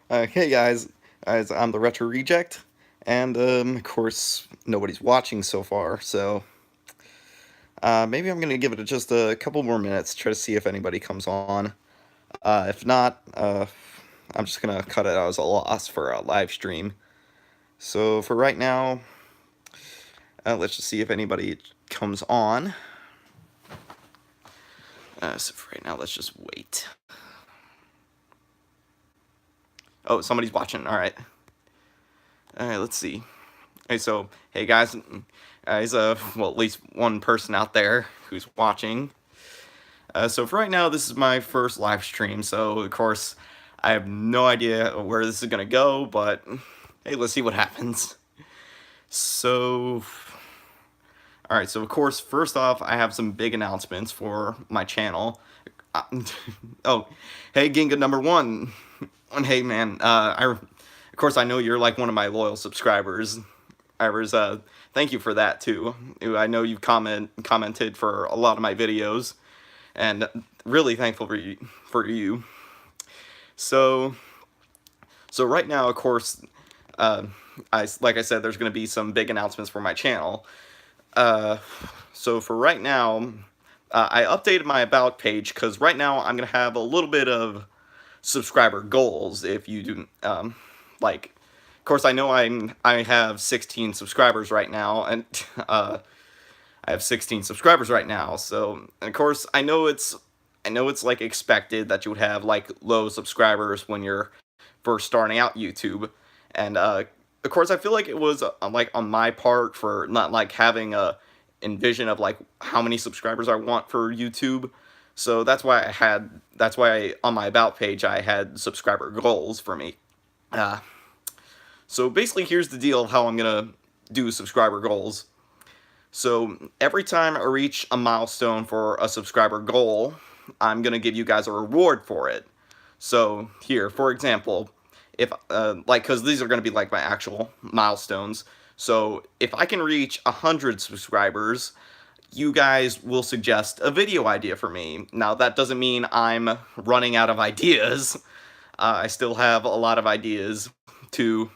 Hey guys, I'm the Retro Reject, and of course nobody's watching so far, so maybe I'm gonna give it just a couple more minutes, try to see if anybody comes on. If not, I'm just gonna cut it out as a loss for a live stream. So for right now, let's just see if anybody comes on. So for right now, let's just wait. Oh, somebody's watching. All right. Let's see. Hey, so hey guys, well, at least one person out there who's watching. So for right now, this is my first live stream, so of course I have no idea where this is gonna go, but hey, let's see what happens. So, alright, so of course, first off, I have some big announcements for my channel. Oh, hey, Ginga number one. And hey, man, of course, I know you're like one of my loyal subscribers. Thank you for that too. I know you've commented for a lot of my videos, and really thankful for you. So, so right now, of course, like I said, there's going to be some big announcements for my channel. So for right now, I updated my about page because right now I'm going to have a little bit of subscriber goals. If you do, like, of course, I know I have 16 subscribers right now, and I have 16 subscribers right now. So, and of course, I know it's like expected that you would have like low subscribers when you're first starting out YouTube, and of course, I feel like it was like on my part for not like having a envision of like how many subscribers I want for YouTube. So that's why on my about page I had subscriber goals for me. Uh, so basically, here's the deal of how I'm gonna do subscriber goals. So every time I reach a milestone for a subscriber goal, I'm gonna give you guys a reward for it. So here, for example, if like, because these are gonna be like my actual milestones. So if I can reach 100 subscribers, you guys will suggest a video idea for me. Now that doesn't mean I'm running out of ideas. I still have a lot of ideas to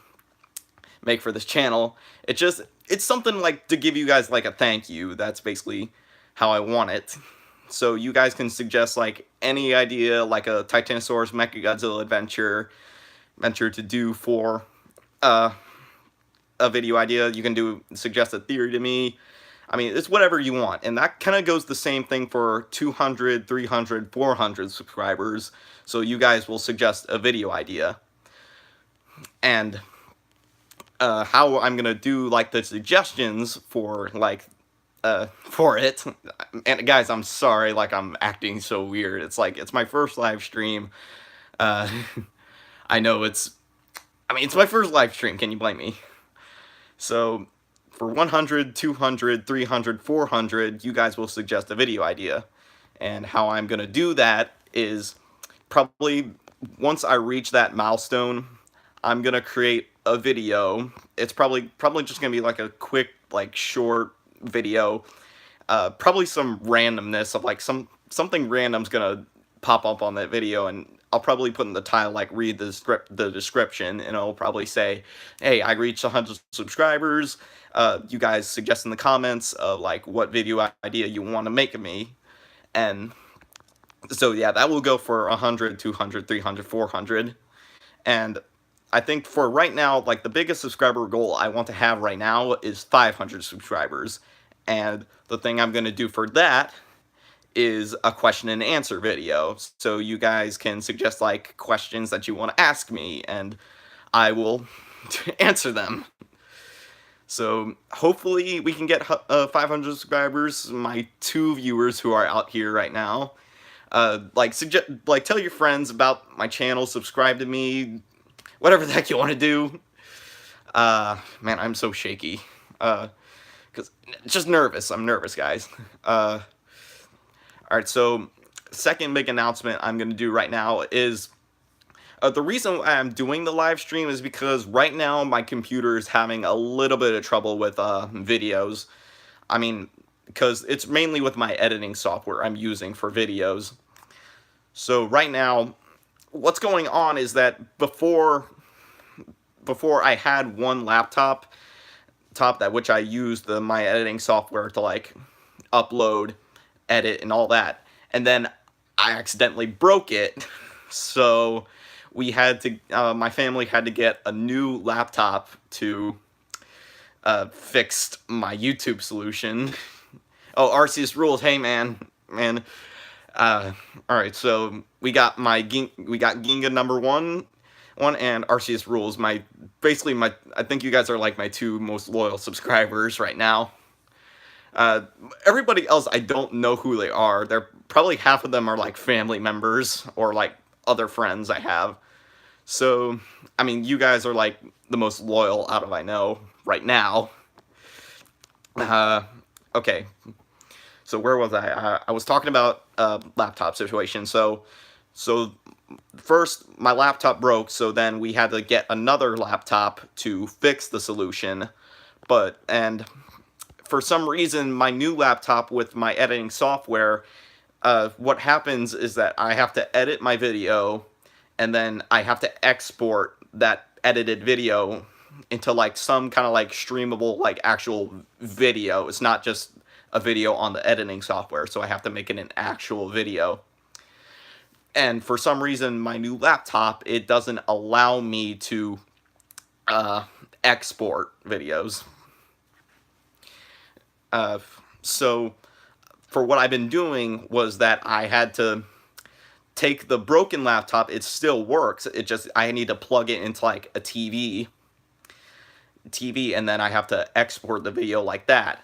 make for this channel. It's something like to give you guys like a thank you. That's basically how I want it. So you guys can suggest like any idea, like a Titanosaurus Mechagodzilla adventure to do for uh, a video idea. You can suggest a theory to me. I mean, it's whatever you want. And that kind of goes the same thing for 200, 300, 400 subscribers. So you guys will suggest a video idea. And how I'm gonna do like the suggestions for like for it. And guys, I'm sorry, like I'm acting so weird. It's like it's my first live stream. Uh, I know it's my first live stream. Can you blame me? So for 100, 200, 300, 400, you guys will suggest a video idea. And how I'm gonna do that is probably once I reach that milestone, I'm gonna create a video. It's probably just gonna be like a quick, like short video. Probably some randomness of like something random's gonna pop up on that video, and I'll probably put in the title like read the description, and it'll probably say, "Hey, I reached 100 subscribers. You guys suggest in the comments of like what video idea you want to make of me," and so yeah, that will go for 100, 200, 300, 400, and I think for right now, like the biggest subscriber goal I want to have right now is 500 subscribers. And the thing I'm going to do for that is a question and answer video. So you guys can suggest like questions that you want to ask me, and I will answer them. So hopefully we can get 500 subscribers. My 2 viewers who are out here right now. Like tell your friends about my channel, subscribe to me, whatever the heck you want to do. Man, I'm so shaky. Because just nervous. I'm nervous, guys. Alright, so second big announcement I'm going to do right now is the reason why I'm doing the live stream is because right now my computer is having a little bit of trouble with videos. I mean, because it's mainly with my editing software I'm using for videos. So right now, what's going on is that before I had one laptop that which I used my editing software to like upload, edit, and all that, and then I accidentally broke it, so we had to my family had to get a new laptop to fix my YouTube solution. Oh, Arceus rules. Hey man. All right, so we got Ginga number one and Arceus rules. Basically I think you guys are like my two most loyal subscribers right now. Everybody else, I don't know who they are. They're probably half of them are like family members or like other friends I have. So, I mean, you guys are like the most loyal out of I know right now. Okay. So where was I? I was talking about laptop situation. So first my laptop broke, so then we had to get another laptop to fix the solution. And for some reason, my new laptop with my editing software, what happens is that I have to edit my video, and then I have to export that edited video into like some kind of like streamable like actual video. It's not just a video on the editing software, so I have to make it an actual video. And for some reason, my new laptop, it doesn't allow me to export videos. So for what I've been doing was that I had to take the broken laptop. It still works. I need to plug it into like a TV, and then I have to export the video like that.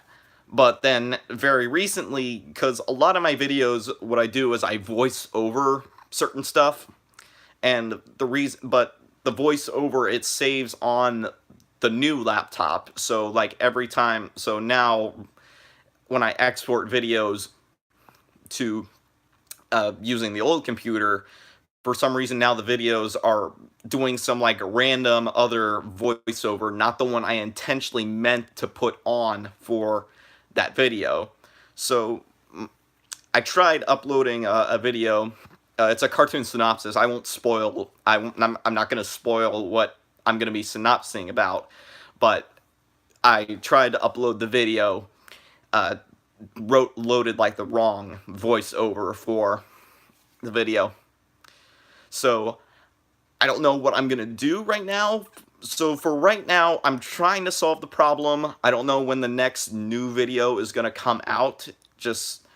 But then very recently, because a lot of my videos, what I do is I voice over certain stuff, and but the voiceover, it saves on the new laptop. So like every time, so now when I export videos to using the old computer, for some reason now the videos are doing some like random other voiceover, not the one I intentionally meant to put on for that video. So I tried uploading a video. It's a cartoon synopsis. I won't spoil. I'm not going to spoil what I'm going to be synopsing about. But I tried to upload the video. Loaded like the wrong voiceover for the video. So I don't know what I'm going to do right now. So for right now, I'm trying to solve the problem. I don't know when the next new video is going to come out. Just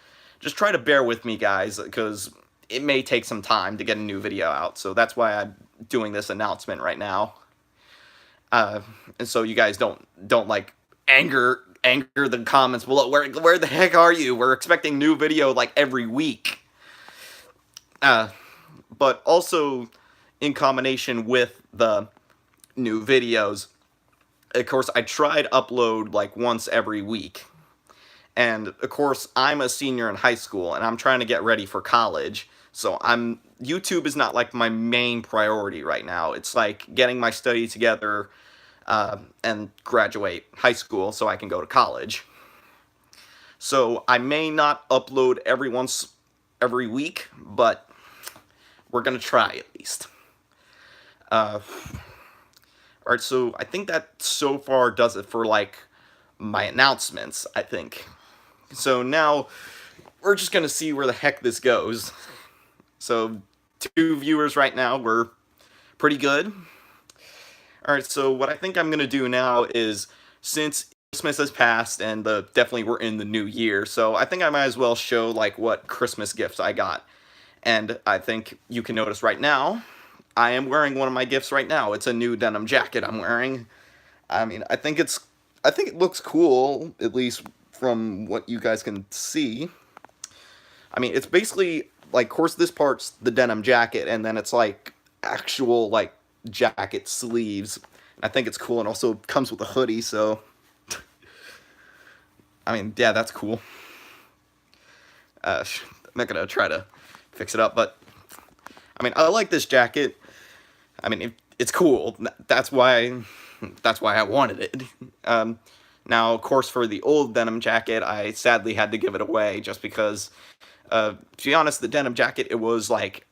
try to bear with me, guys, because it may take some time to get a new video out. So that's why I'm doing this announcement right now. And so you guys don't like anger the comments below. Where the heck are you? We're expecting new video like every week. But also in combination with the new videos, of course, I tried upload like once every week. And of course, I'm a senior in high school and I'm trying to get ready for college. So YouTube is not like my main priority right now. It's like getting my study together and graduate high school so I can go to college. So I may not upload every week, but we're gonna try at least. Alright, so I think that so far does it for like my announcements, I think. So now we're just gonna see where the heck this goes. So 2 viewers right now, we're pretty good. Alright, so what I think I'm gonna do now is, since Christmas has passed and definitely we're in the new year, so I think I might as well show like what Christmas gifts I got. And I think you can notice right now, I am wearing one of my gifts right now. It's a new denim jacket I'm wearing. I mean, I think it looks cool, at least from what you guys can see. I mean, it's basically like, of course, this part's the denim jacket, and then it's like actual like jacket sleeves. I think it's cool, and also comes with a hoodie, so I mean, yeah, that's cool. I'm not gonna try to fix it up, but I mean, I like this jacket. I mean, it's cool. That's why I wanted it. Now, of course, for the old denim jacket, I sadly had to give it away just because, to be honest, the denim jacket, it was like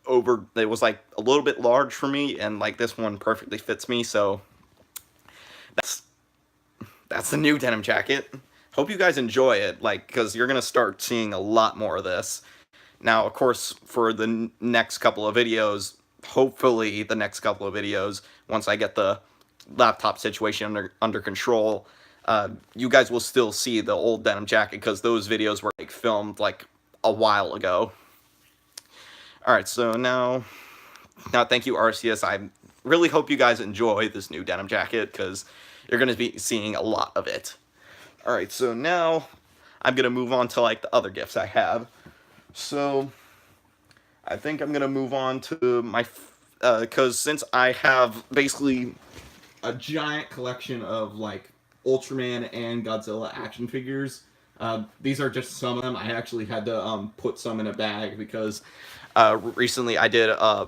it was like a little bit large for me, and like this one perfectly fits me. So that's the new denim jacket. Hope you guys enjoy it, like, because you're gonna start seeing a lot more of this. Now, of course, for the next couple of videos, hopefully the next couple of videos, once I get the laptop situation under control, you guys will still see the old denim jacket, because those videos were like filmed like a while ago. Alright, so now thank you, RCS. I really hope you guys enjoy this new denim jacket, because you're going to be seeing a lot of it. Alright, so now I'm going to move on to like the other gifts I have. So I think I'm going to move on to my, because since I have basically a giant collection of like Ultraman and Godzilla action figures, these are just some of them. I actually had to put some in a bag, because recently I did a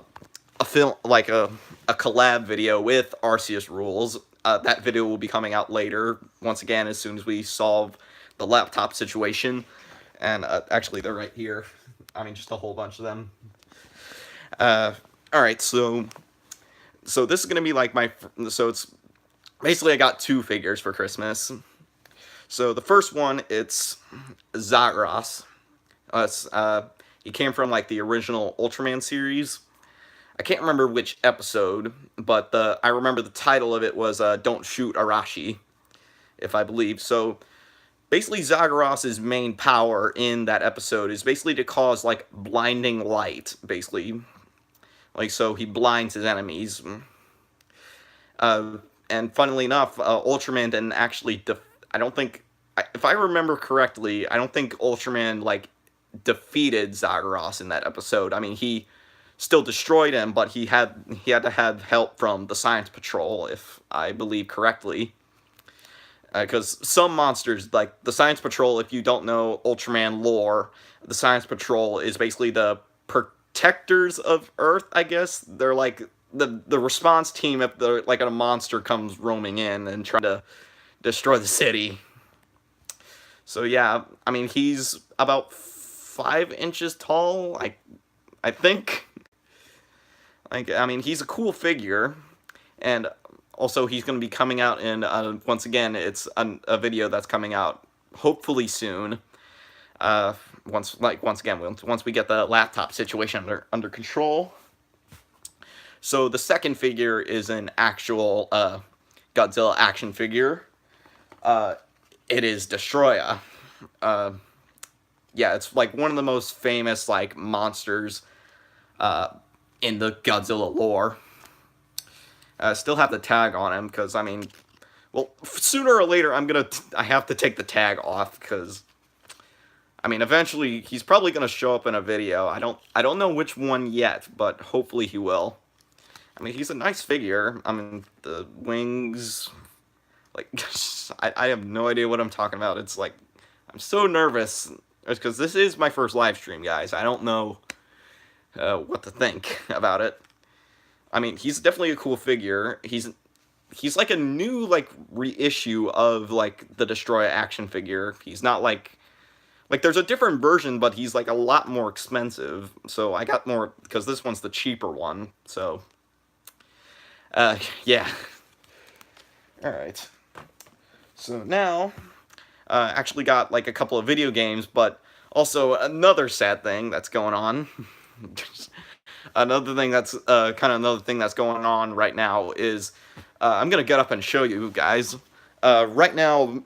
film, like a collab video with Arceus Rules. That video will be coming out later, once again, as soon as we solve the laptop situation. And actually, they're right here. I mean, just a whole bunch of them. Alright, so this is going to be like my... So it's... Basically, I got 2 figures for Christmas. So the first one, it's Zagros. He came from like the original Ultraman series. I can't remember which episode, but I remember the title of it was Don't Shoot Arashi, if I believe. So basically Zagros' main power in that episode is basically to cause like blinding light, basically. Like, so he blinds his enemies. And funnily enough, Ultraman didn't actually I don't think, if I remember correctly, I don't think Ultraman like defeated Zagros in that episode. I mean, he still destroyed him, but he had to have help from the Science Patrol, if I believe correctly. Because some monsters, like the Science Patrol, if you don't know Ultraman lore, the Science Patrol is basically the protectors of Earth, I guess. They're like the response team if like a monster comes roaming in and trying to destroy the city. So yeah, I mean, he's about 5 inches tall, I think. Like, I mean, he's a cool figure, and also he's going to be coming out in, once again, it's a video that's coming out hopefully soon. Once we get the laptop situation under control. So the second figure is an actual Godzilla action figure. It is Destroya. Yeah, it's like one of the most famous like monsters in the Godzilla lore. Still have the tag on him, because I mean, well, sooner or later I have to take the tag off, because I mean, eventually he's probably gonna show up in a video. I don't know which one yet, but hopefully he will. I mean, he's a nice figure. I mean, the wings, like, I have no idea what I'm talking about. It's like, I'm so nervous, because this is my first live stream, guys. I don't know what to think about it. I mean, he's definitely a cool figure. He's like a new, like, reissue of, like, the Destroya action figure. He's not, like, there's a different version, but he's, like, a lot more expensive. So I got more, because this one's the cheaper one, so... yeah. Alright. So now, actually got, like, a couple of video games, but also another sad thing that's going on. Another thing that's, another thing that's going on right now is, I'm gonna get up and show you guys. Right now,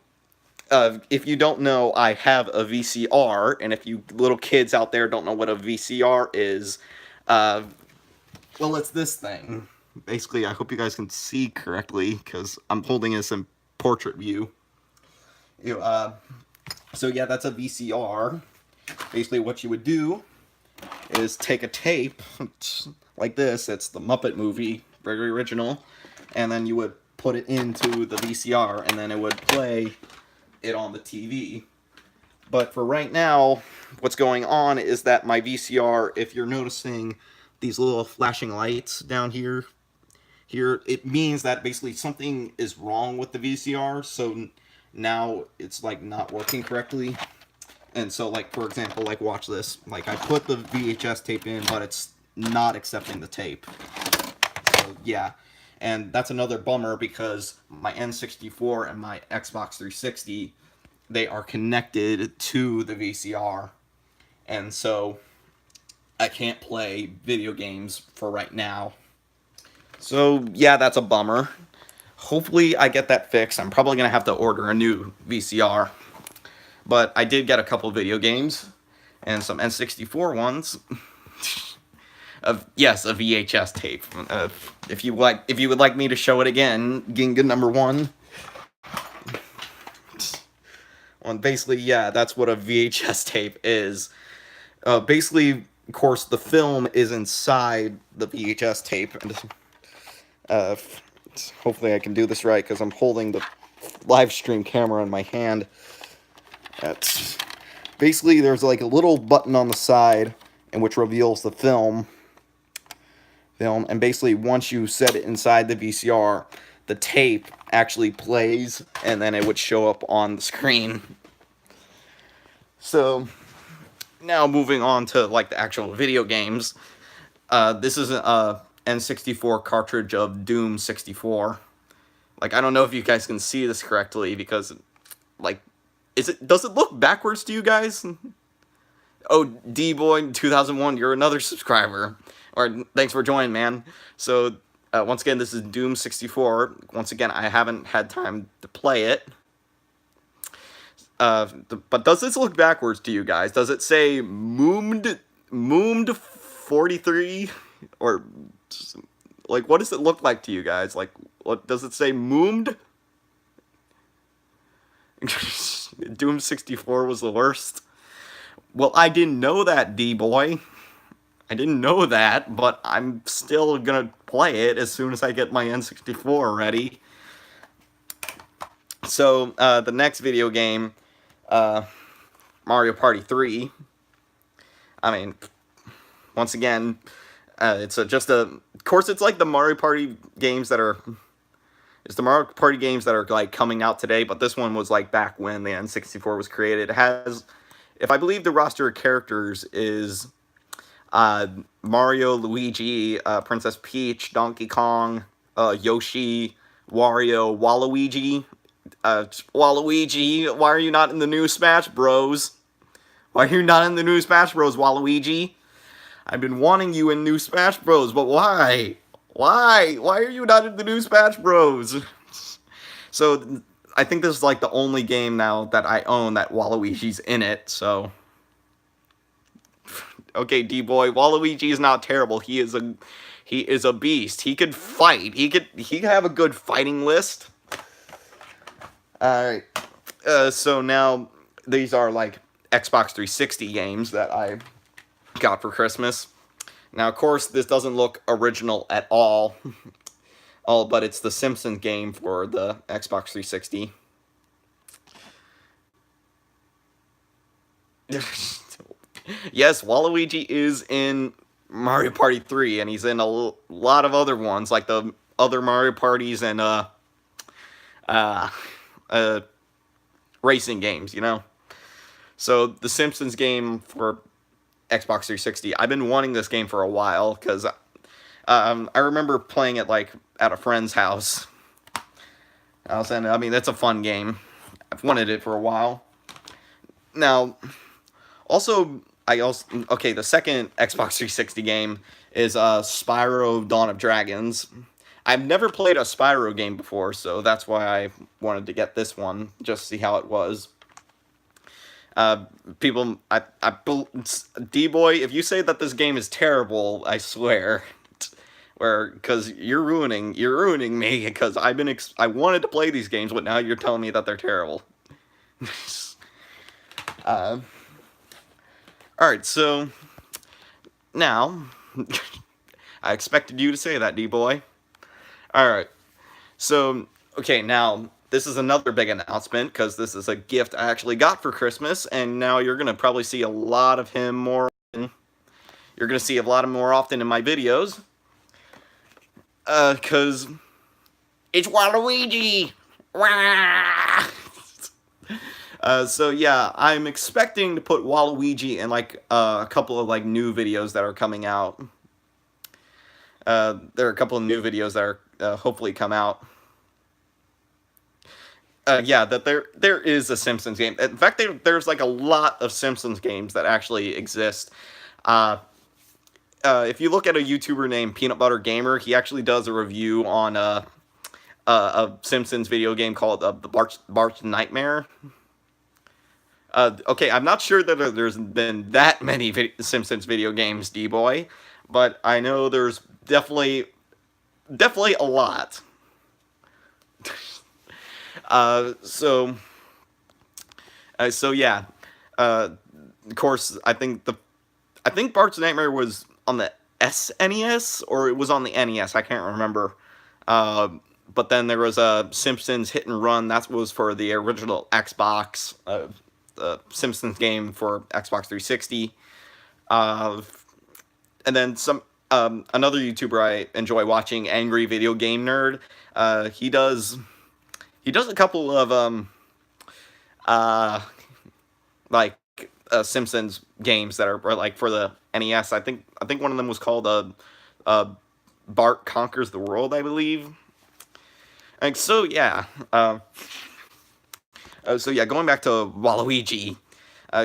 if you don't know, I have a VCR, and if you little kids out there don't know what a VCR is, well, it's this thing. Basically, I hope you guys can see correctly, because I'm holding this in portrait view. So yeah, that's a VCR. Basically, what you would do is take a tape, like this, it's the Muppet movie, very original, and then you would put it into the VCR, and then it would play it on the TV. But for right now, what's going on is that my VCR, if you're noticing these little flashing lights down here, it means that basically something is wrong with the VCR, so now it's like not working correctly. And so, like, for example, like, watch this. Like, I put the VHS tape in, but it's not accepting the tape. So, yeah. And that's another bummer because my N64 and my Xbox 360, they are connected to the VCR. And so I can't play video games for right now. So, yeah, that's a bummer. Hopefully I get that fixed. I'm probably going to have to order a new VCR. But I did get a couple video games and some N64 ones. Yes, a VHS tape. If you would like me to show it again, Ginga #1. Well, basically, yeah, that's what a VHS tape is. Basically, of course, the film is inside the VHS tape. And hopefully I can do this right, because I'm holding the live stream camera in my hand. Basically, there's like a little button on the side, in which reveals the film. And basically, once you set it inside the VCR, the tape actually plays, and then it would show up on the screen. So, now moving on to like the actual video games. This is a N64 cartridge of Doom 64. Like, I don't know if you guys can see this correctly, because, like, does it look backwards to you guys? Oh, D-Boy 2001, you're another subscriber. Or, thanks for joining, man. So, once again, this is Doom 64. Once again, I haven't had time to play it. But does this look backwards to you guys? Does it say Moomed 43? Or, like, what does it look like to you guys? Like, what does it say Moomed? Doom 64 was the worst. Well, I didn't know that, D-Boy. I didn't know that, but I'm still gonna play it as soon as I get my N64 ready. So, the next video game, Mario Party 3. I mean, once again, of course, it's like the Mario Party games that are... It's the Mario Party games that are, like, coming out today, but this one was, like, back when the N64 was created. It has... If I believe the roster of characters is... Mario, Luigi, Princess Peach, Donkey Kong, Yoshi, Wario, Waluigi. Waluigi, why are you not in the new Smash Bros? Why are you not in the new Smash Bros, Waluigi? I've been wanting you in new Smash Bros, but why? Why? Why are you not in the new Smash Bros? So, I think this is like the only game now that I own that Waluigi's in it, so... Okay, D-Boy, Waluigi is not terrible. He is a beast. He could fight. He could have a good fighting list. Alright. So now, these are, like, Xbox 360 games that I got for Christmas. Now, of course, this doesn't look original at all. But it's the Simpsons game for the Xbox 360. Yes, Waluigi is in Mario Party 3, and he's in a lot of other ones, like the other Mario Parties and racing games, you know? So, the Simpsons game for Xbox 360, I've been wanting this game for a while, because I remember playing it, like, at a friend's house. I mean, it's a fun game. I've wanted it for a while. Now, okay, the second Xbox 360 game is Spyro Dawn of Dragons. I've never played a Spyro game before, so that's why I wanted to get this one, just to see how it was. D-Boy, if you say that this game is terrible, I swear, because you're ruining me, because I wanted to play these games, but now you're telling me that they're terrible. Alright, so, now, I expected you to say that, D-Boy. Alright, so, okay, now, this is another big announcement, because this is a gift I actually got for Christmas, and now you're going to probably see a lot of him more often. You're going to see a lot of him more often in my videos. Because it's Waluigi! So yeah, I'm expecting to put Waluigi in, like, a couple of, like, new videos that are coming out. there are a couple of new videos that are hopefully come out. Yeah, that there is a Simpsons game. In fact, there's like a lot of Simpsons games that actually exist. If you look at a YouTuber named Peanut Butter Gamer, he actually does a review on a Simpsons video game called the Bart's Nightmare. Okay, I'm not sure that there's been that many Simpsons video games, D-Boy, but I know there's definitely a lot. So yeah. Of course, I think Bart's Nightmare was on the SNES, or it was on the NES. I can't remember. But then there was a Simpsons Hit and Run. That was for the original Xbox. The Simpsons game for Xbox 360. And then another YouTuber I enjoy watching, Angry Video Game Nerd. He does a couple of Simpsons games that are like for the NES. I think one of them was called Bart Conquers the World, I believe. And so yeah, going back to Waluigi.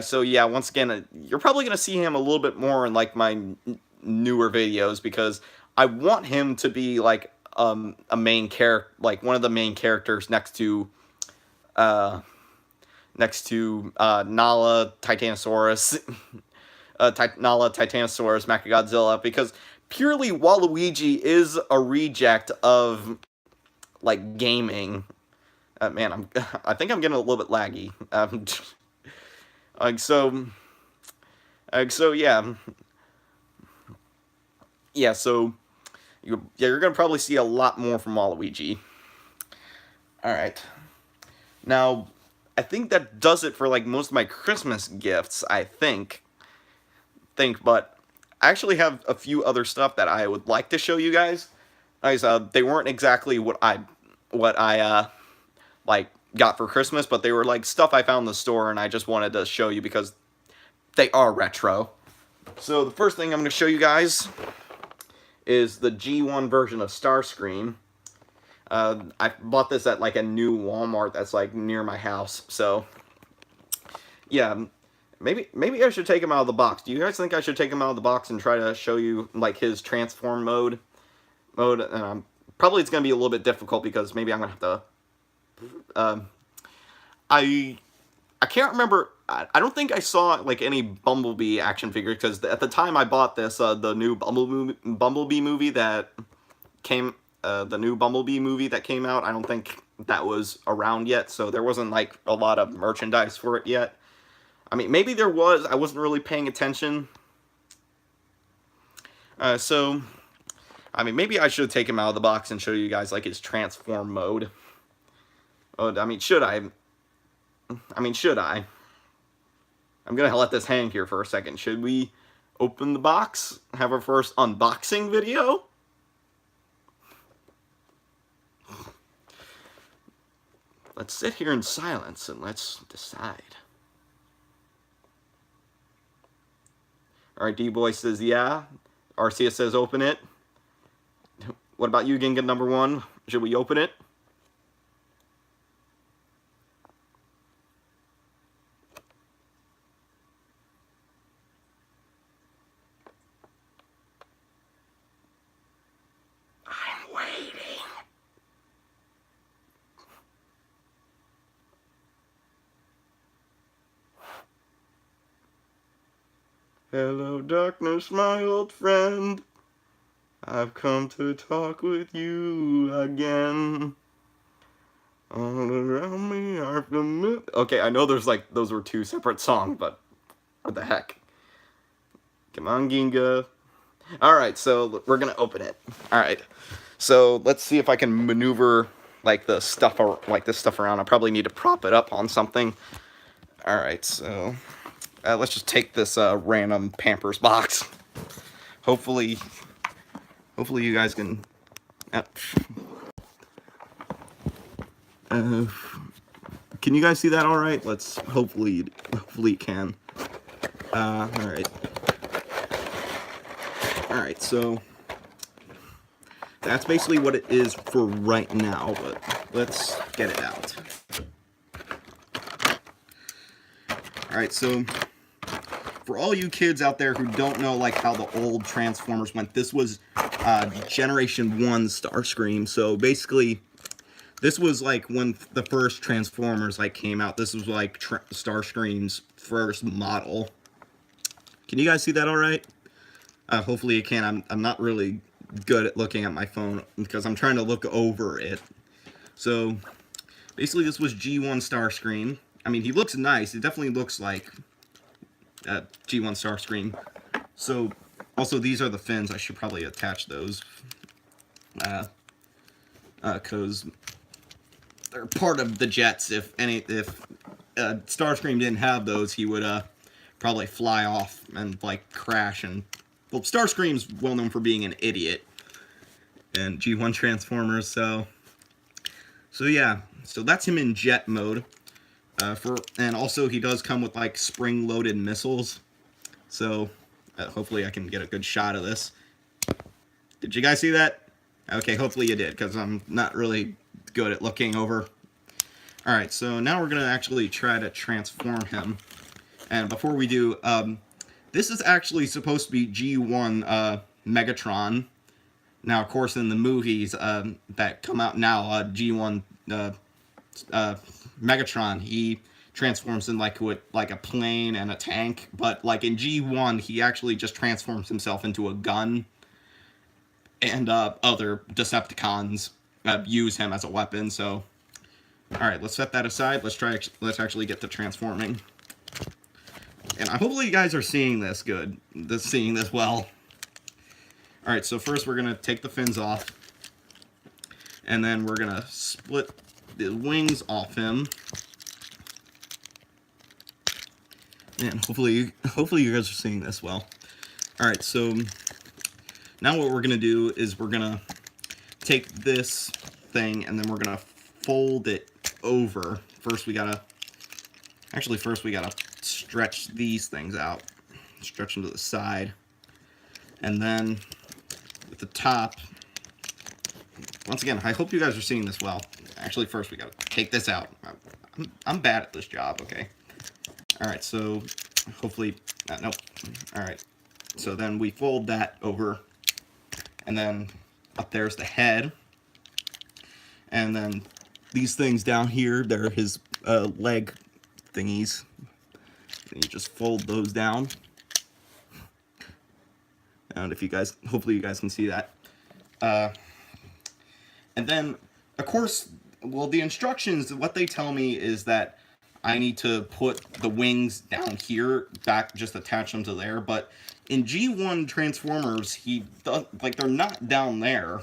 So yeah, once again, you're probably gonna see him a little bit more in like my newer videos, because I want him to be like a main character, like one of the main characters next to Nala, Titanosaurus, Nala, Titanosaurus, Mechagodzilla, because purely Waluigi is a reject of like gaming. Man, I think I'm getting a little bit laggy. So you're gonna probably see a lot more from Waluigi. All right, now I think that does it for like most of my Christmas gifts. I think, but I actually have a few other stuff that I would like to show you guys. They weren't exactly what I like got for Christmas, but they were like stuff I found in the store, and I just wanted to show you because they are retro. So the first thing I'm going to show you guys is the G1 version of Starscream. I bought this at like a new Walmart that's like near my house. So yeah, maybe I should take him out of the box. Do you guys think I should take him out of the box and try to show you like his transform mode? Probably it's going to be a little bit difficult because maybe I'm going to have to... I can't remember. I don't think I saw like any Bumblebee action figure, because at the time I bought this, the new Bumblebee movie that came... the new Bumblebee movie that came out, I don't think that was around yet, so there wasn't like a lot of merchandise for it yet. I mean, maybe there was. I wasn't really paying attention. So, I mean, maybe I should take him out of the box and show you guys like his transform mode. I mean, should I? I'm gonna let this hang here for a second. Should we open the box? Have our first unboxing video? Let's sit here in silence and let's decide. Alright, D-Boy says yeah. Arcia says open it. What about you, Ginga number 1? Should we open it? I'm waiting. Hello, darkness, my old friend. I've come to talk with you again. All around me are familiar. Okay, I know there's like, those were two separate songs, but what the heck? Come on, Ginga. Alright, so we're gonna open it. Alright, so let's see if I can maneuver like this stuff around. I probably need to prop it up on something. Alright, so let's just take this random Pampers box. Hopefully you guys can... can you guys see that all right? Hopefully you can. Alright. Alright, so... that's basically what it is for right now, but let's get it out. Alright, so for all you kids out there who don't know like how the old Transformers went, this was Generation 1 Starscream. So basically, this was like when the first Transformers like came out. This was like Starscream's first model. Can you guys see that all right? Hopefully you can. I'm not really good at looking at my phone because I'm trying to look over it. So basically this was G1 Starscream. I mean, he looks nice. It definitely looks like G1 Starscream. So, also these are the fins. I should probably attach those. Because they're part of the jets. If Starscream didn't have those, he would probably fly off and like crash. And well, Starscream's well known for being an idiot. And G1 Transformers. So yeah. So that's him in jet mode. And also he does come with like spring-loaded missiles, so hopefully I can get a good shot of this. Did you guys see that? Okay, hopefully you did, because I'm not really good at looking over. Alright, so now we're gonna actually try to transform him. And before we do, this is actually supposed to be G1 Megatron. Now, of course, in the movies that come out now, G1 Megatron, he transforms in like with like a plane and a tank, but like in G1 he actually just transforms himself into a gun, and other Decepticons use him as a weapon. So alright, let's set that aside. Let's actually get to transforming. And hopefully you guys are seeing this good, seeing this well. Alright, so first we're gonna take the fins off, and then we're gonna split the wings off him, and hopefully you guys are seeing this well. Alright, so now what we're gonna do is we're gonna take this thing and then we're gonna fold it over. First we gotta stretch these things out, stretch them to the side, and then at the top, once again, I hope you guys are seeing this well. Actually, first we gotta take this out. I'm bad at this job, okay? Alright, so hopefully, nope. Alright, so then we fold that over, and then up there's the head, and then these things down here, they're his leg thingies. And you just fold those down. And if you guys, hopefully you guys can see that. And then, of course, well, the instructions, what they tell me is that I need to put the wings down here, just attach them to there. But in G1 Transformers, they're not down there.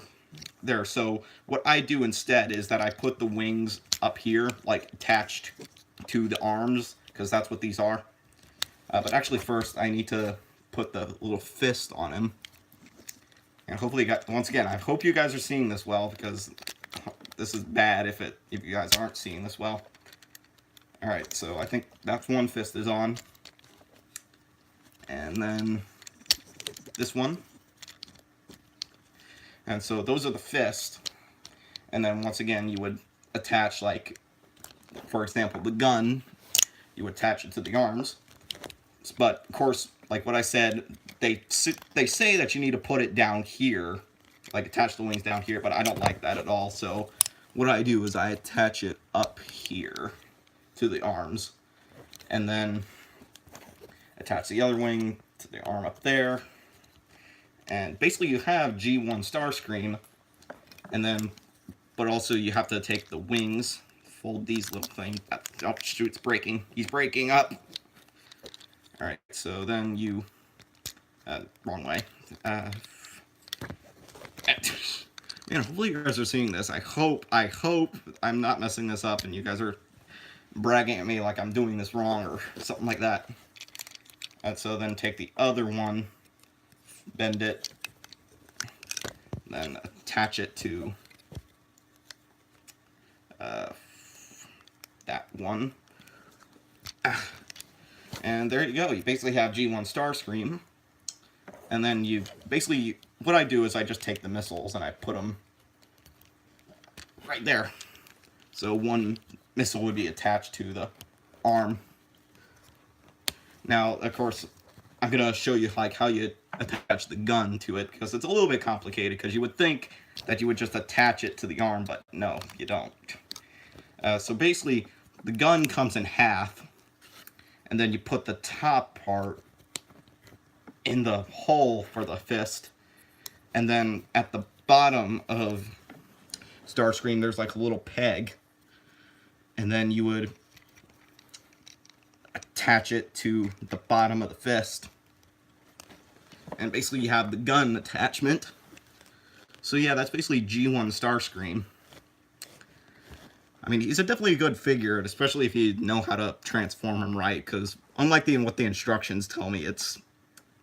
So what I do instead is that I put the wings up here, like attached to the arms, because that's what these are. But actually, first I need to put the little fist on him. And hopefully, once again, I hope you guys are seeing this well, because this is bad if you guys aren't seeing this well. Alright, so I think that's one fist is on. And then this one. And so those are the fists. And then once again, you would attach, like, for example, the gun. You would attach it to the arms. But, of course, like what I said, they say that you need to put it down here, like attach the wings down here, but I don't like that at all. So what I do is I attach it up here to the arms, and then attach the other wing to the arm up there. And basically you have G1 Starscream, and then, but also you have to take the wings, fold these little things. Oh shoot, it's breaking. He's breaking up. Alright, so then you, wrong way. Man, hopefully you guys are seeing this. I hope I'm not messing this up and you guys are bragging at me like I'm doing this wrong or something like that. And so then take the other one, bend it, then attach it to that one. And there you go. You basically have G1 Starscream. And then you basically, what I do is I just take the missiles and I put them right there. So one missile would be attached to the arm. Now, of course, I'm gonna show you like how you attach the gun to it, because it's a little bit complicated, because you would think that you would just attach it to the arm, but no, you don't. So basically, the gun comes in half, and then you put the top part in the hole for the fist, and then at the bottom of Starscream there's like a little peg, and then you would attach it to the bottom of the fist, and basically you have the gun attachment. So yeah, that's basically G1 Starscream. I mean, he's definitely a good figure, especially if you know how to transform him right, because unlike what the instructions tell me,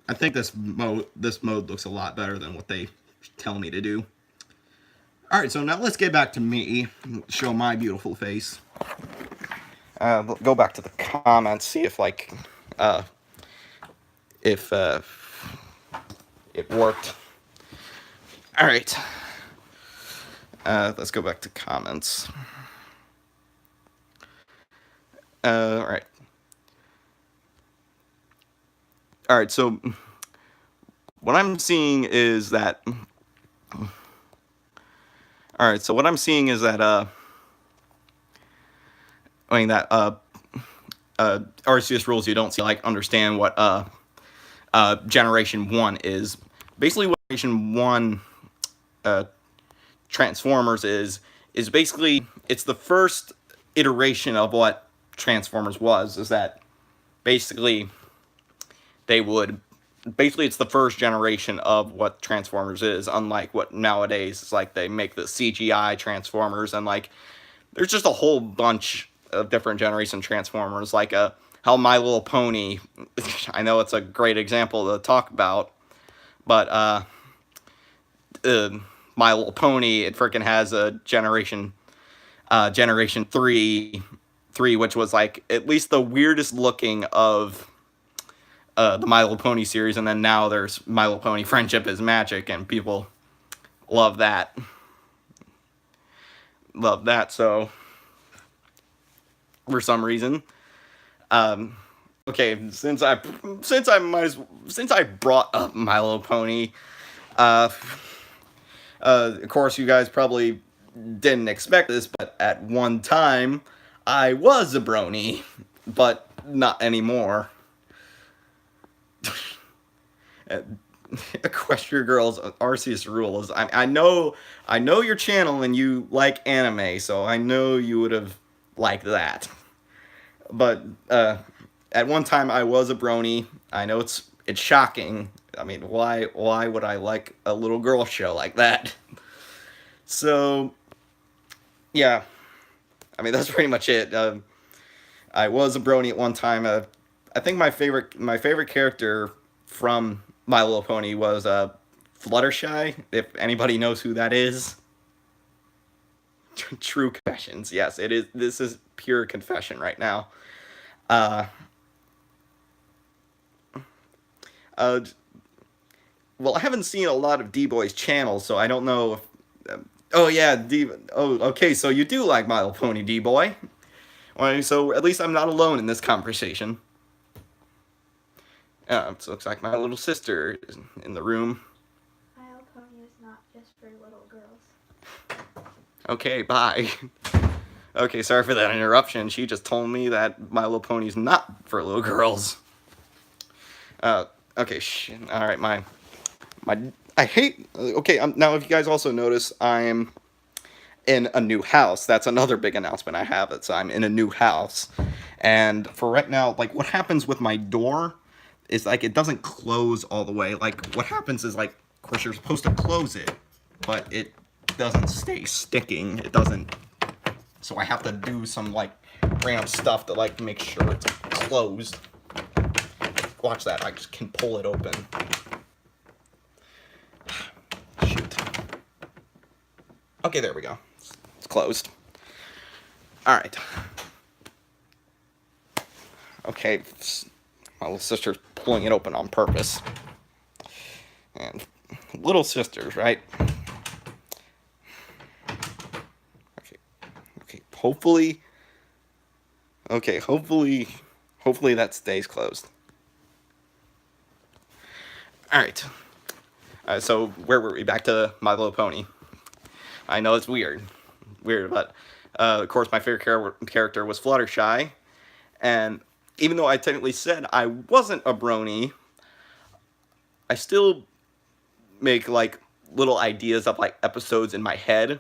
I think this mode looks a lot better than what they tell me to do. Alright, so now let's get back to me, show my beautiful face. Go back to the comments, see if like, if it worked. Alright. Let's go back to comments. Alright. Alright, so what I'm seeing is that I mean that RCS rules you don't see, like, understand what Generation 1 is. Basically what Generation 1 Transformers is basically, it's the first iteration of what Transformers was, is that basically it's the first generation of what Transformers is, unlike what nowadays it's like they make the CGI Transformers, and like there's just a whole bunch of different generation Transformers, like how My Little Pony, I know it's a great example to talk about, but My Little Pony, it freaking has a Generation 3, which was like at least the weirdest looking of the My Little Pony series, and then now there's My Little Pony Friendship is Magic, and people love that. So for some reason, okay, since I brought up My Little Pony, of course you guys probably didn't expect this, but at one time I was a brony, but not anymore. Equestria Girls Arceus rules. I know your channel and you like anime, so I know you would have liked that. But at one time I was a brony. I know it's shocking. I mean, why would I like a little girl show like that? So yeah, I mean, that's pretty much it. I was a brony at one time. I think my favorite character from My Little Pony was Fluttershy, if anybody knows who that is. True confessions, yes, it is. This is pure confession right now. Well, I haven't seen a lot of D-Boy's channels, so I don't know if... oh, yeah, okay, so you do like My Little Pony, D-Boy. Well, so at least I'm not alone in this conversation. So it looks like my little sister is in the room. My Little Pony is not just for little girls. Okay, bye. Okay, sorry for that interruption. She just told me that My Little Pony is not for little girls. Okay, alright, I hate... Okay, now if you guys also notice, I'm in a new house. That's another big announcement I have. It's I'm in a new house. And for right now, like, what happens with my door is, like, it doesn't close all the way. Like, what happens is, like, of course, you're supposed to close it, but it doesn't stay sticking. It doesn't... So I have to do some, like, random stuff to, like, make sure it's closed. Watch that. I just can pull it open. Shoot. Okay, there we go. It's closed. Alright. Okay, my little sister's pulling it open on purpose. And little sisters, right? Okay, okay. Hopefully, okay. Hopefully that stays closed. All right. So where were we? Back to My Little Pony. I know it's weird, but of course my favorite character was Fluttershy, and even though I technically said I wasn't a brony, I still make like little ideas of like episodes in my head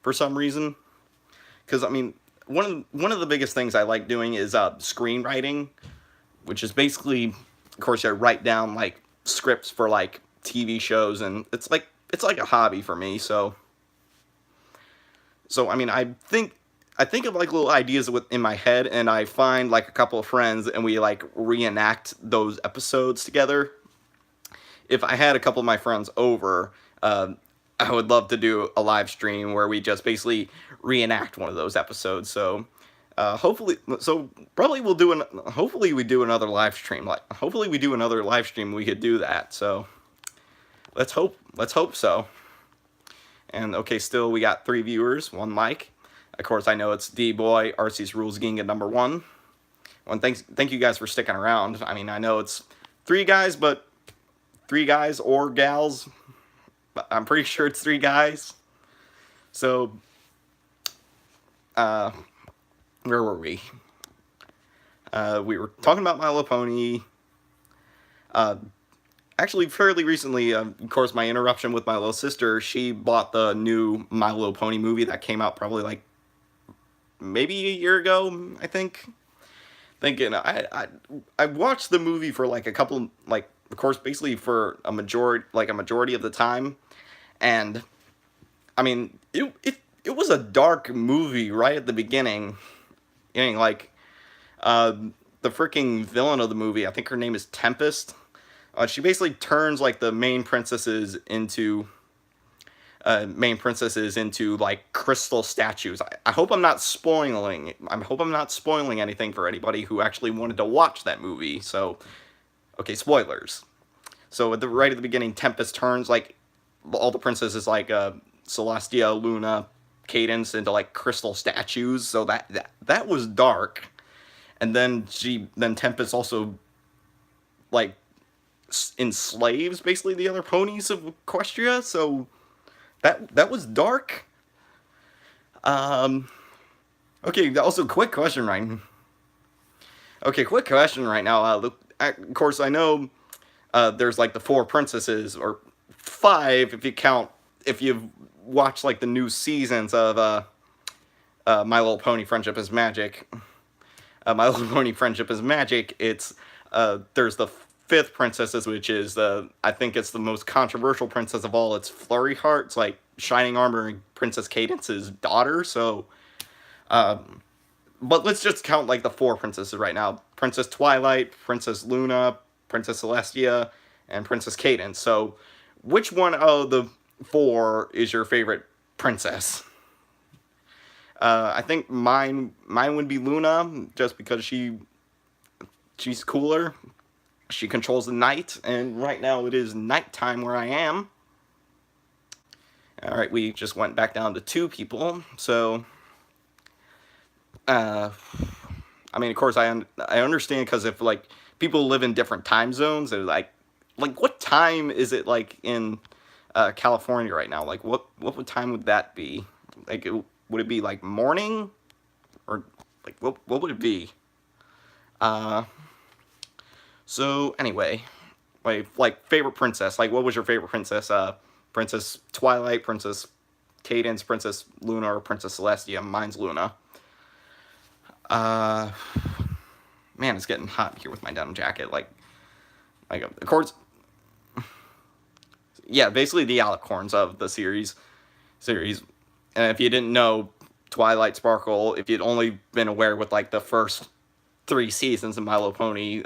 for some reason. Because I mean, one of the biggest things I like doing is screenwriting, which is basically, of course, I write down like scripts for like TV shows, and it's like a hobby for me. So I mean, I think of like little ideas in my head, and I find like a couple of friends, and we like reenact those episodes together. If I had a couple of my friends over, I would love to do a live stream where we just basically reenact one of those episodes. So probably we'll do hopefully we do another live stream. Like hopefully we do another live stream. We could do that. So let's hope so. And okay, still we got 3 viewers, 1 like. Of course, I know it's D-Boy, RC's Rules Gang at #1. Well, thank you guys for sticking around. I mean, I know it's 3 guys, but 3 guys or gals. I'm pretty sure it's 3 guys. So, where were we? We were talking about My Little Pony. Actually, fairly recently, of course, my interruption with my little sister, she bought the new My Little Pony movie that came out probably like maybe a year ago, I think. Thinking I watched the movie for like a couple, like, of course, basically for a majority of the time, and I mean it was a dark movie right at the beginning. You know, like the freaking villain of the movie, I think her name is Tempest. She basically turns like the main princesses into like crystal statues. I hope I'm not spoiling. I hope I'm not spoiling anything for anybody who actually wanted to watch that movie. So, okay, spoilers. So right at the beginning, Tempest turns like all the princesses, like Celestia, Luna, Cadence, into like crystal statues. So that was dark. And then Tempest also like enslaves basically the other ponies of Equestria. So that was dark. Okay, also quick question right now. Of course, I know there's like the 4 princesses, or 5 if you've watched like the new seasons of My Little Pony Friendship is Magic. My Little Pony Friendship is Magic. It's there's the 5th princesses, which is I think it's the most controversial princess of all. It's Flurry Heart. It's like Shining Armor and Princess Cadence's daughter. So, but let's just count like the 4 princesses right now: Princess Twilight, Princess Luna, Princess Celestia, and Princess Cadence. So, which one of the 4 is your favorite princess? I think mine would be Luna, just because she's cooler. She controls the night, and right now it is nighttime where I am. Alright, we just went back down to 2 people, so I mean, of course, I understand, because if like people live in different time zones, they're like what time is it like in California right now? Like what time would that be? Like would it be like morning, or like what would it be? So anyway, like favorite princess. Like, what was your favorite princess? Princess Twilight, Princess Cadence, Princess Luna, or Princess Celestia? Mine's Luna. Man, it's getting hot here with my denim jacket. Like of course, yeah, basically the alicorns of the series. And if you didn't know, Twilight Sparkle, if you'd only been aware with like the first 3 seasons of My Little Pony,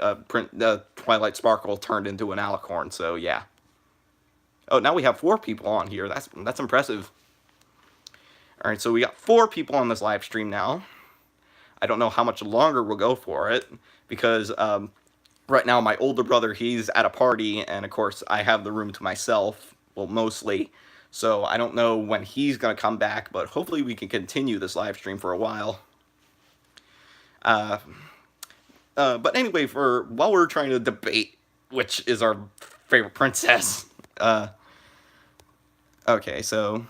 Twilight Sparkle turned into an alicorn. So yeah. Oh, now we have 4 people on here. That's impressive. All right, so we got 4 people on this live stream now. I don't know how much longer we'll go for it, because right now my older brother, he's at a party, and of course I have the room to myself well, mostly. So I don't know when he's gonna come back, but hopefully we can continue this live stream for a while. But anyway, while we're trying to debate which is our favorite princess, okay, so.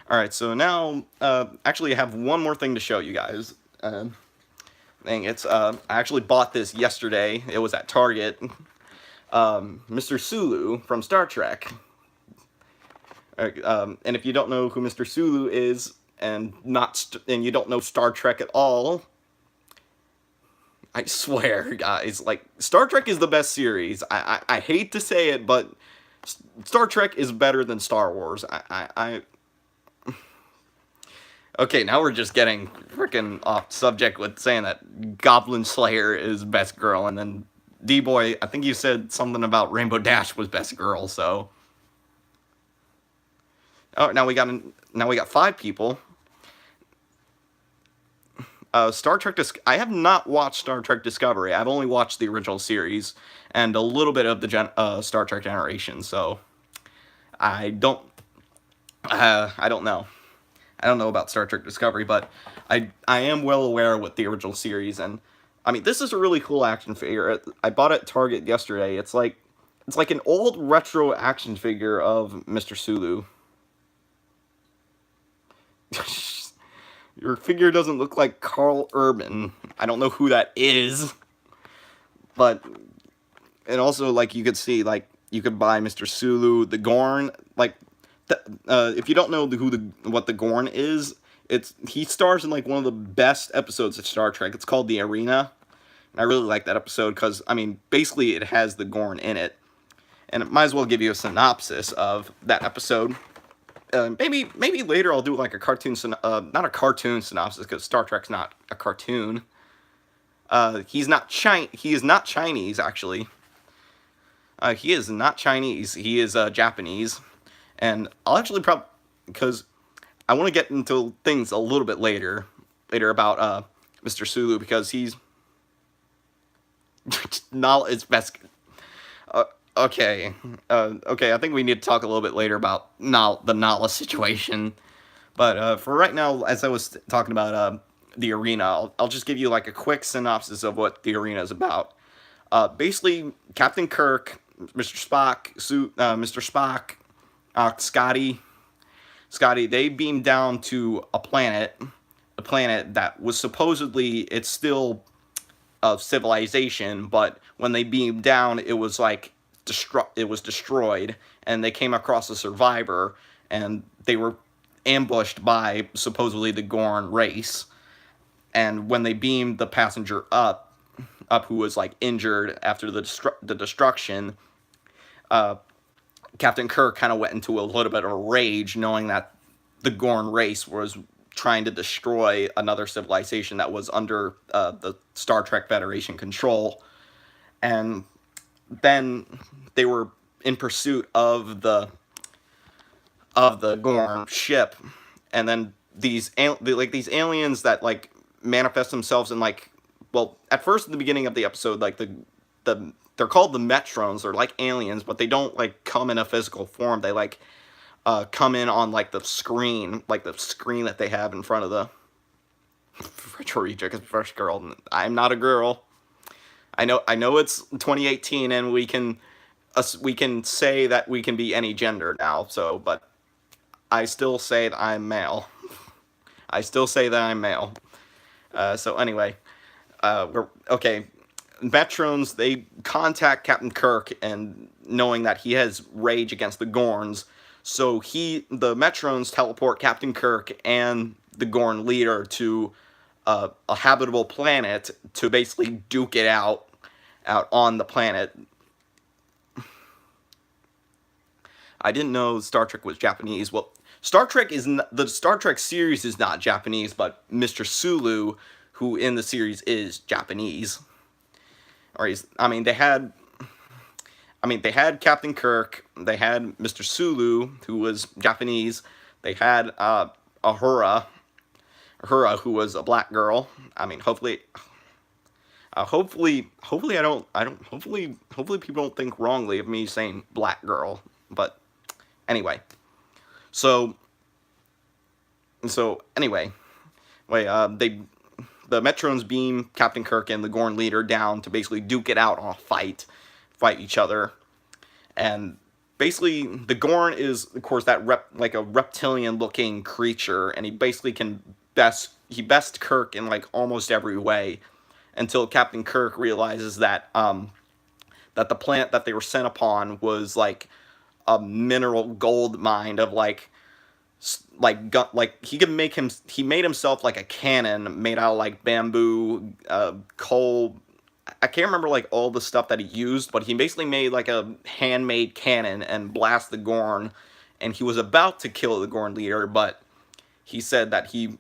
Alright, so now, actually I have one more thing to show you guys. I actually bought this yesterday. It was at Target. Mr. Sulu from Star Trek. And if you don't know who Mr. Sulu is, and you don't know Star Trek at all, I swear, guys, like, Star Trek is the best series. I hate to say it, but Star Trek is better than Star Wars. Okay, now we're just getting freaking off subject with saying that Goblin Slayer is best girl, and then D-Boy, I think you said something about Rainbow Dash was best girl, so. Oh, now we got 5 people. Star Trek I have not watched Star Trek Discovery. I've only watched the original series and a little bit of the Star Trek Generation, so I don't know. I don't know about Star Trek Discovery, but I am well aware with the original series, and I mean, this is a really cool action figure. I bought it at Target yesterday. It's like an old retro action figure of Mr. Sulu. Your figure doesn't look like Carl Urban. I don't know who that is, but and also, like, you could see, like, you could buy Mr. Sulu, the Gorn, like. If you don't know what the Gorn is, he stars in like one of the best episodes of Star Trek. It's called The Arena. And I really like that episode because, I mean, basically it has the Gorn in it. And it might as well give you a synopsis of that episode. Maybe later I'll do like a cartoon, not a cartoon synopsis because Star Trek's not a cartoon. He is not Chinese, actually. He is not Chinese. He is Japanese. And I'll actually because I want to get into things a little bit later about Mr. Sulu, because he's not his best. Okay, I think we need to talk a little bit later about the Nala situation. But for right now, as I was talking about the Arena, I'll just give you like a quick synopsis of what the Arena is about. Basically, Captain Kirk, Mr. Spock, Mr. Spock, Scotty, they beamed down to a planet that was supposedly, it's still a civilization, but when they beamed down, it was like, it was destroyed, and they came across a survivor, and they were ambushed by, supposedly, the Gorn race, and when they beamed the passenger up, who was, like, injured after the destruction, Captain Kirk kind of went into a little bit of a rage, knowing that the Gorn race was trying to destroy another civilization that was under the Star Trek Federation control. And then they were in pursuit of the Gorn ship, and then these aliens that like manifest themselves in like, well, at first in the beginning of the episode, like they're called the Metrons. They're like aliens, but they don't like come in a physical form. They like come in on like the screen that they have in front of the Retro Reject is first girl. I'm not a girl. I know it's 2018 and we can say that we can be any gender now. So, but I still say that I'm male. So anyway, okay. Metrons, they contact Captain Kirk, and knowing that he has rage against the Gorns, so the Metrons teleport Captain Kirk and the Gorn leader to a habitable planet to basically duke it out on the planet. I didn't know Star Trek was Japanese. Well, the Star Trek series is not Japanese, but Mr. Sulu, who in the series is Japanese. They had Captain Kirk, they had Mr. Sulu, who was Japanese, they had Uhura, who was a black girl. Hopefully Hopefully hopefully people don't think wrongly of me saying black girl. But anyway, so anyway, the Metrons beam Captain Kirk and the Gorn leader down to basically duke it out on a fight each other, and basically the Gorn is of course that like a reptilian looking creature, and he basically can best Kirk in like almost every way, until Captain Kirk realizes that that the planet that they were sent upon was like a mineral gold mine of like he made himself like a cannon made out of like bamboo, coal. I can't remember like all the stuff that he used, but he basically made like a handmade cannon and blast the Gorn, and he was about to kill the Gorn leader, but he said that he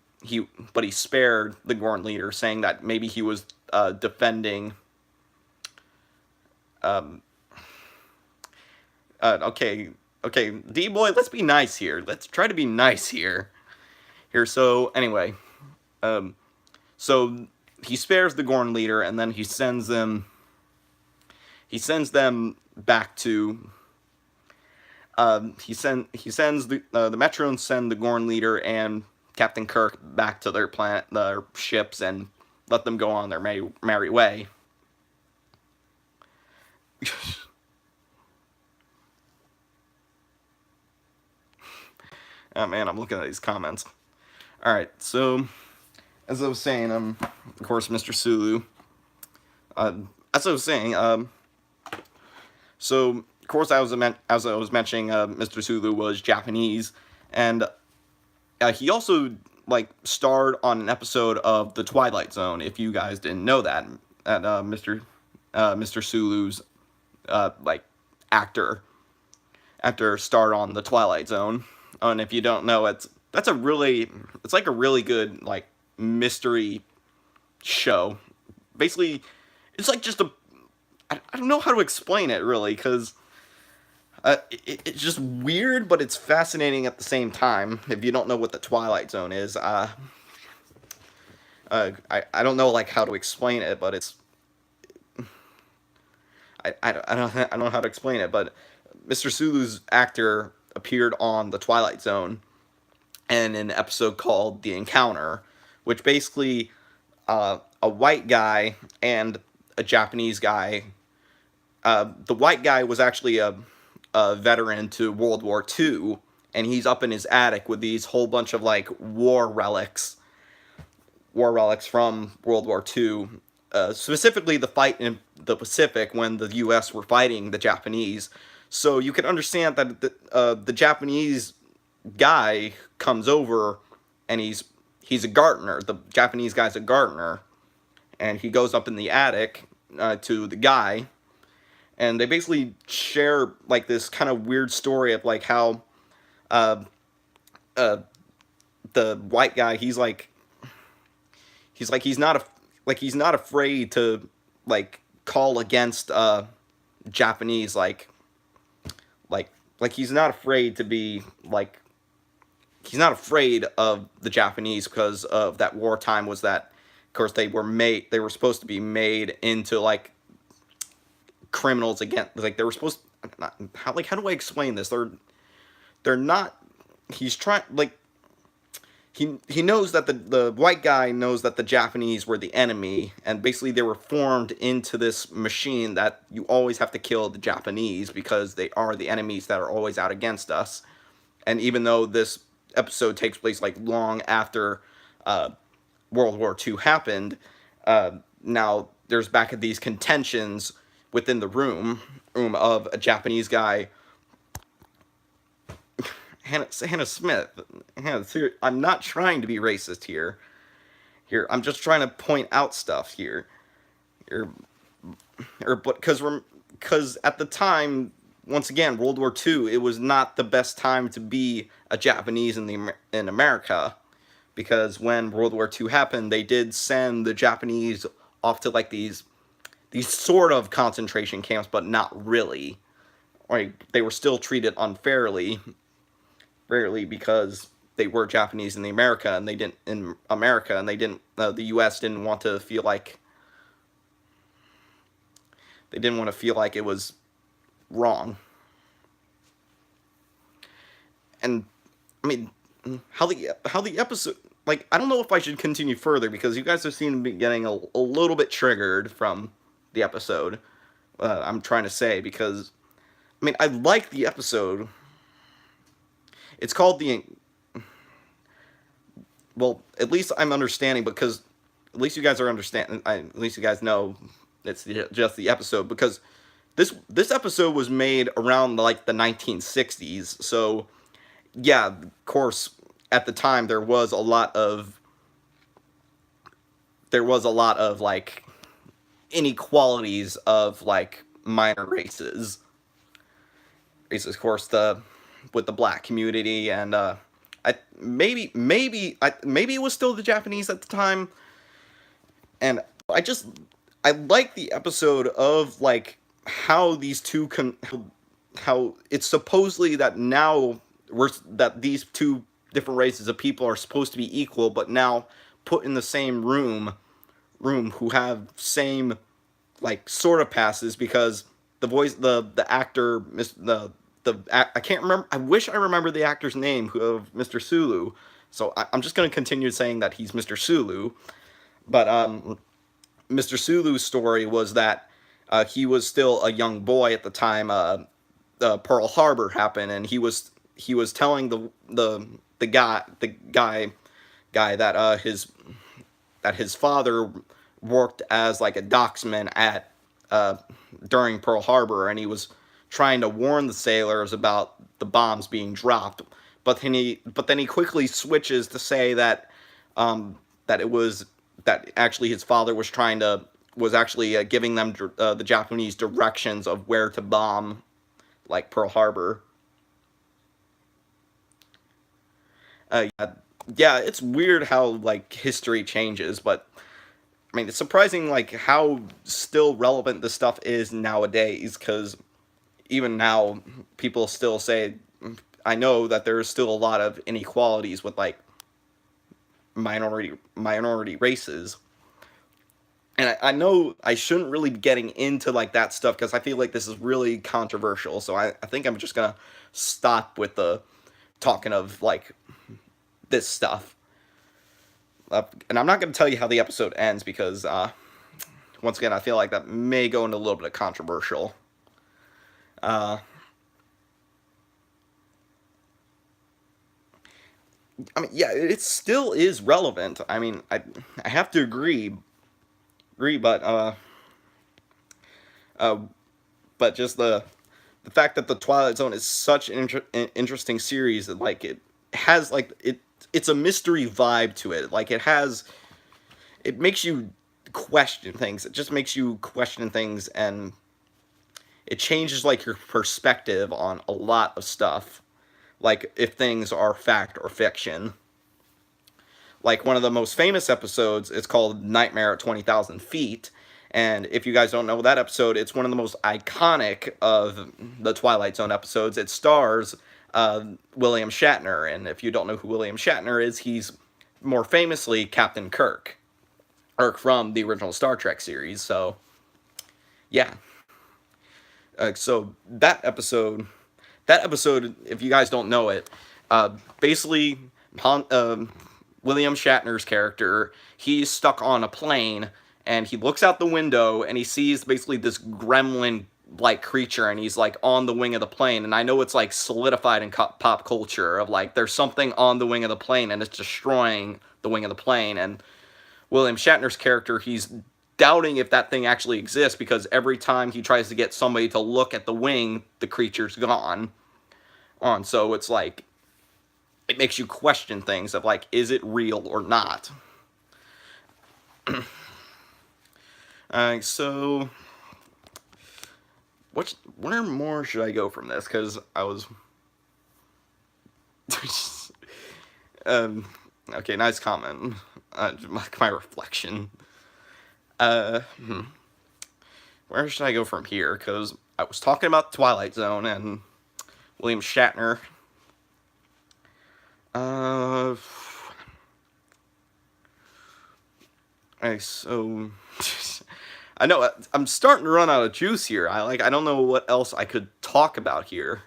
spared the Gorn leader, saying that maybe he was defending. Okay, D-boy, let's be nice here. Let's try to be nice here. So anyway, so he spares the Gorn leader, and then he sends them back to. He sends the Metrons send the Gorn leader and Captain Kirk back to their planet, their ships, and let them go on their merry way. Oh man, I'm looking at these comments. All right, so as I was saying, of course, Mr. Sulu. As I was saying, so of course, as I was mentioning, Mr. Sulu was Japanese, and he also like starred on an episode of the Twilight Zone. If you guys didn't know that, Mr. Sulu's like actor starred on the Twilight Zone. And if you don't know, it's like a really good like mystery show. Basically, it's like just I don't know how to explain it really, because it's just weird, but it's fascinating at the same time. If you don't know what the Twilight Zone is, I don't know like how to explain it, but it's I don't know how to explain it, but Mr. Sulu's actor appeared on the Twilight Zone in an episode called The Encounter, which basically a white guy and a Japanese guy. The white guy was actually a veteran to World War II, and he's up in his attic with these whole bunch of like war relics from World War II, specifically the fight in the Pacific when the U.S. were fighting the Japanese. So you can understand that the Japanese guy comes over, and he's a gardener. The Japanese guy's a gardener, and he goes up in the attic to the guy, and they basically share like this kind of weird story of like how the white guy he's not afraid to like call against Japanese like he's not afraid to be like he's not afraid of the Japanese, because of that wartime was that of course they were supposed to be made into like criminals again, like they were supposed how do I explain this? They're not he's trying like he knows that the white guy knows that the Japanese were the enemy, and basically they were formed into this machine that you always have to kill the Japanese because they are the enemies that are always out against us. And even though this episode takes place like long after World War II happened, now there's back at these contentions within the room of a Japanese guy. Hannah Smith. I'm not trying to be racist here. I'm just trying to point out stuff here. Because at the time, once again, World War II, it was not the best time to be a Japanese in America, because when World War II happened, they did send the Japanese off to like these sort of concentration camps, but not really. Like they were still treated unfairly. Rarely, because they were Japanese in America, and they didn't. The U.S. didn't want to feel like They didn't want to feel like it was wrong. And I mean, how the episode, like, I don't know if I should continue further because you guys have seemed to be getting a little bit triggered from the episode. I'm trying to say, because I mean, I like the episode. It's called the, well, at least I'm understanding, because at least you guys are understanding. At least you guys know it's just the episode, because this episode was made around like the 1960s. So yeah, of course, at the time there was a lot of like inequalities of like minor races. Of course, with the black community, and maybe it was still the Japanese at the time. And I like the episode of like how these two how it's supposedly that now that these two different races of people are supposed to be equal, but now put in the same room who have same like sort of passes, because the actor I can't remember. I wish I remember the actor's name of Mr. Sulu. So I'm just going to continue saying that he's Mr. Sulu. But Mr. Sulu's story was that he was still a young boy at the time Pearl Harbor happened, and he was telling the guy that his father worked as like a docksman at during Pearl Harbor, and he was trying to warn the sailors about the bombs being dropped. But then he quickly switches to say that that actually his father was actually giving them the Japanese directions of where to bomb, like Pearl Harbor. Yeah, it's weird how like history changes, but I mean, it's surprising like how still relevant this stuff is nowadays, because even now people still say, I know that there's still a lot of inequalities with like minority races. And I know I shouldn't really be getting into like that stuff, because I feel like this is really controversial. So I think I'm just gonna stop with the talking of like this stuff. And I'm not gonna tell you how the episode ends, because once again I feel like that may go into a little bit of controversial. I mean, yeah, it still is relevant. I mean, I have to agree, uh, but just the fact that the Twilight Zone is such an interesting series, that like it has like it's a mystery vibe to it. Like it makes you question things. It just makes you question things, and it changes like your perspective on a lot of stuff. Like if things are fact or fiction. Like one of the most famous episodes is called Nightmare at 20,000 Feet. And if you guys don't know that episode, it's one of the most iconic of the Twilight Zone episodes. It stars William Shatner. And if you don't know who William Shatner is, he's more famously Captain Kirk. Kirk from the original Star Trek series. So, yeah. So that episode, if you guys don't know it, basically, William Shatner's character, he's stuck on a plane, and he looks out the window, and he sees basically this gremlin like creature, and he's like on the wing of the plane. And I know it's like solidified in pop culture of like there's something on the wing of the plane and it's destroying the wing of the plane. And William Shatner's character, he's doubting if that thing actually exists, because every time he tries to get somebody to look at the wing, the creature's gone. So it's like it makes you question things of like, is it real or not? So where more should I go from this? Because I was okay, nice comment. My reflection. Where should I go from here? Because I was talking about Twilight Zone and William Shatner. Okay, so I know I'm starting to run out of juice here. I don't know what else I could talk about here.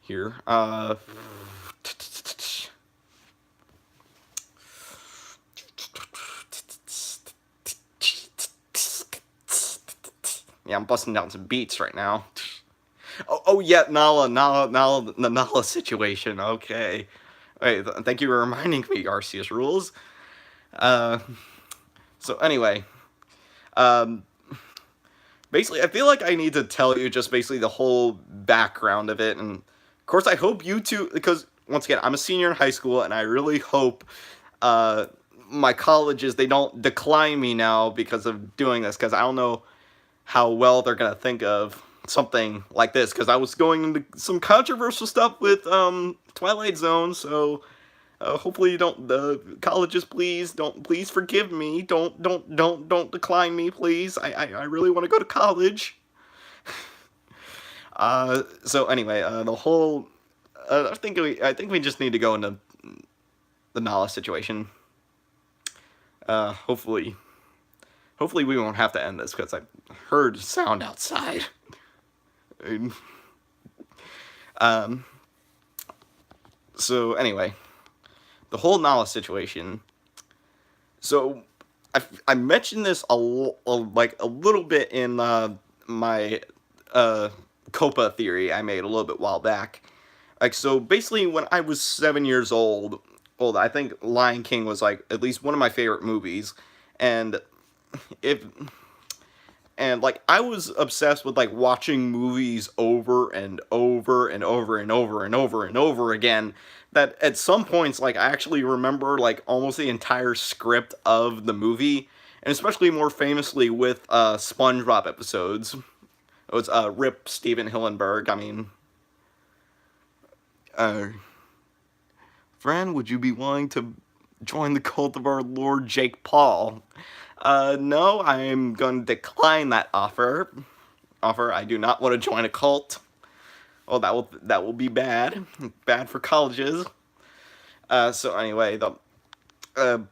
Here. Yeah, I'm busting down some beats right now. Oh yeah, the Nala situation. Okay. Wait, thank you for reminding me, Arceus rules. Uh, so anyway, um, basically, I feel like I need to tell you just basically the whole background of it, and of course, I hope you two, because once again, I'm a senior in high school, and I really hope uh, my colleges they don't decline me now because of doing this, because I don't know how well they're gonna think of something like this, because I was going into some controversial stuff with Twilight Zone, so hopefully you don't colleges please forgive me, don't decline me, please. I really want to go to college. So anyway, the whole I think we just need to go into the Nala situation. Hopefully we won't have to end this because I heard sound outside. So anyway, the whole Nala situation. So I mentioned this like a little bit in my Copa theory I made a little bit while back. Like, so basically when I was 7 years old, I think Lion King was like at least one of my favorite movies, and if and like I was obsessed with like watching movies over and over and over and over and over and over again, that at some points like I actually remember like almost the entire script of the movie, and especially more famously with SpongeBob episodes. It was Rip Steven Hillenburg. I mean, friend, would you be willing to join the cult of our Lord Jake Paul? No, I'm going to decline that offer. I do not want to join a cult. Oh, that will be bad. Bad for colleges. So anyway, so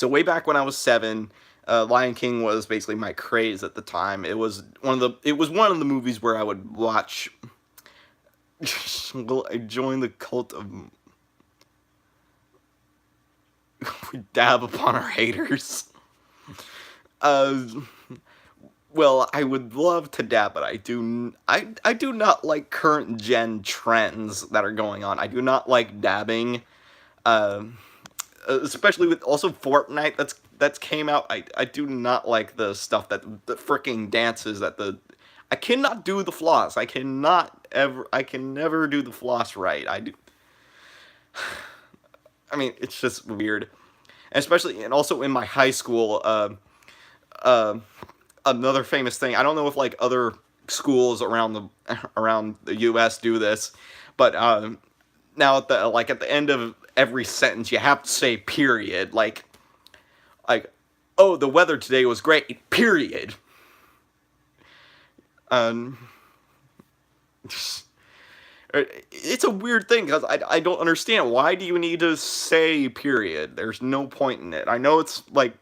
way back when I was 7, Lion King was basically my craze at the time. It was one of the movies where I would watch. Will I join the cult of? We dab upon our haters. Well, I would love to dab, but I do not like current gen trends that are going on. I do not like dabbing, especially with also Fortnite that's came out. I do not like the stuff that the freaking dances that the. I cannot do the floss. I can never do the floss right. I mean, it's just weird. Especially, and also in my high school, another famous thing. I don't know if like other schools around the U.S. do this, but now at the end of every sentence, you have to say period. Like, oh, the weather today was great. Period. It's a weird thing because I don't understand. Why do you need to say period? There's no point in it. I know it's like.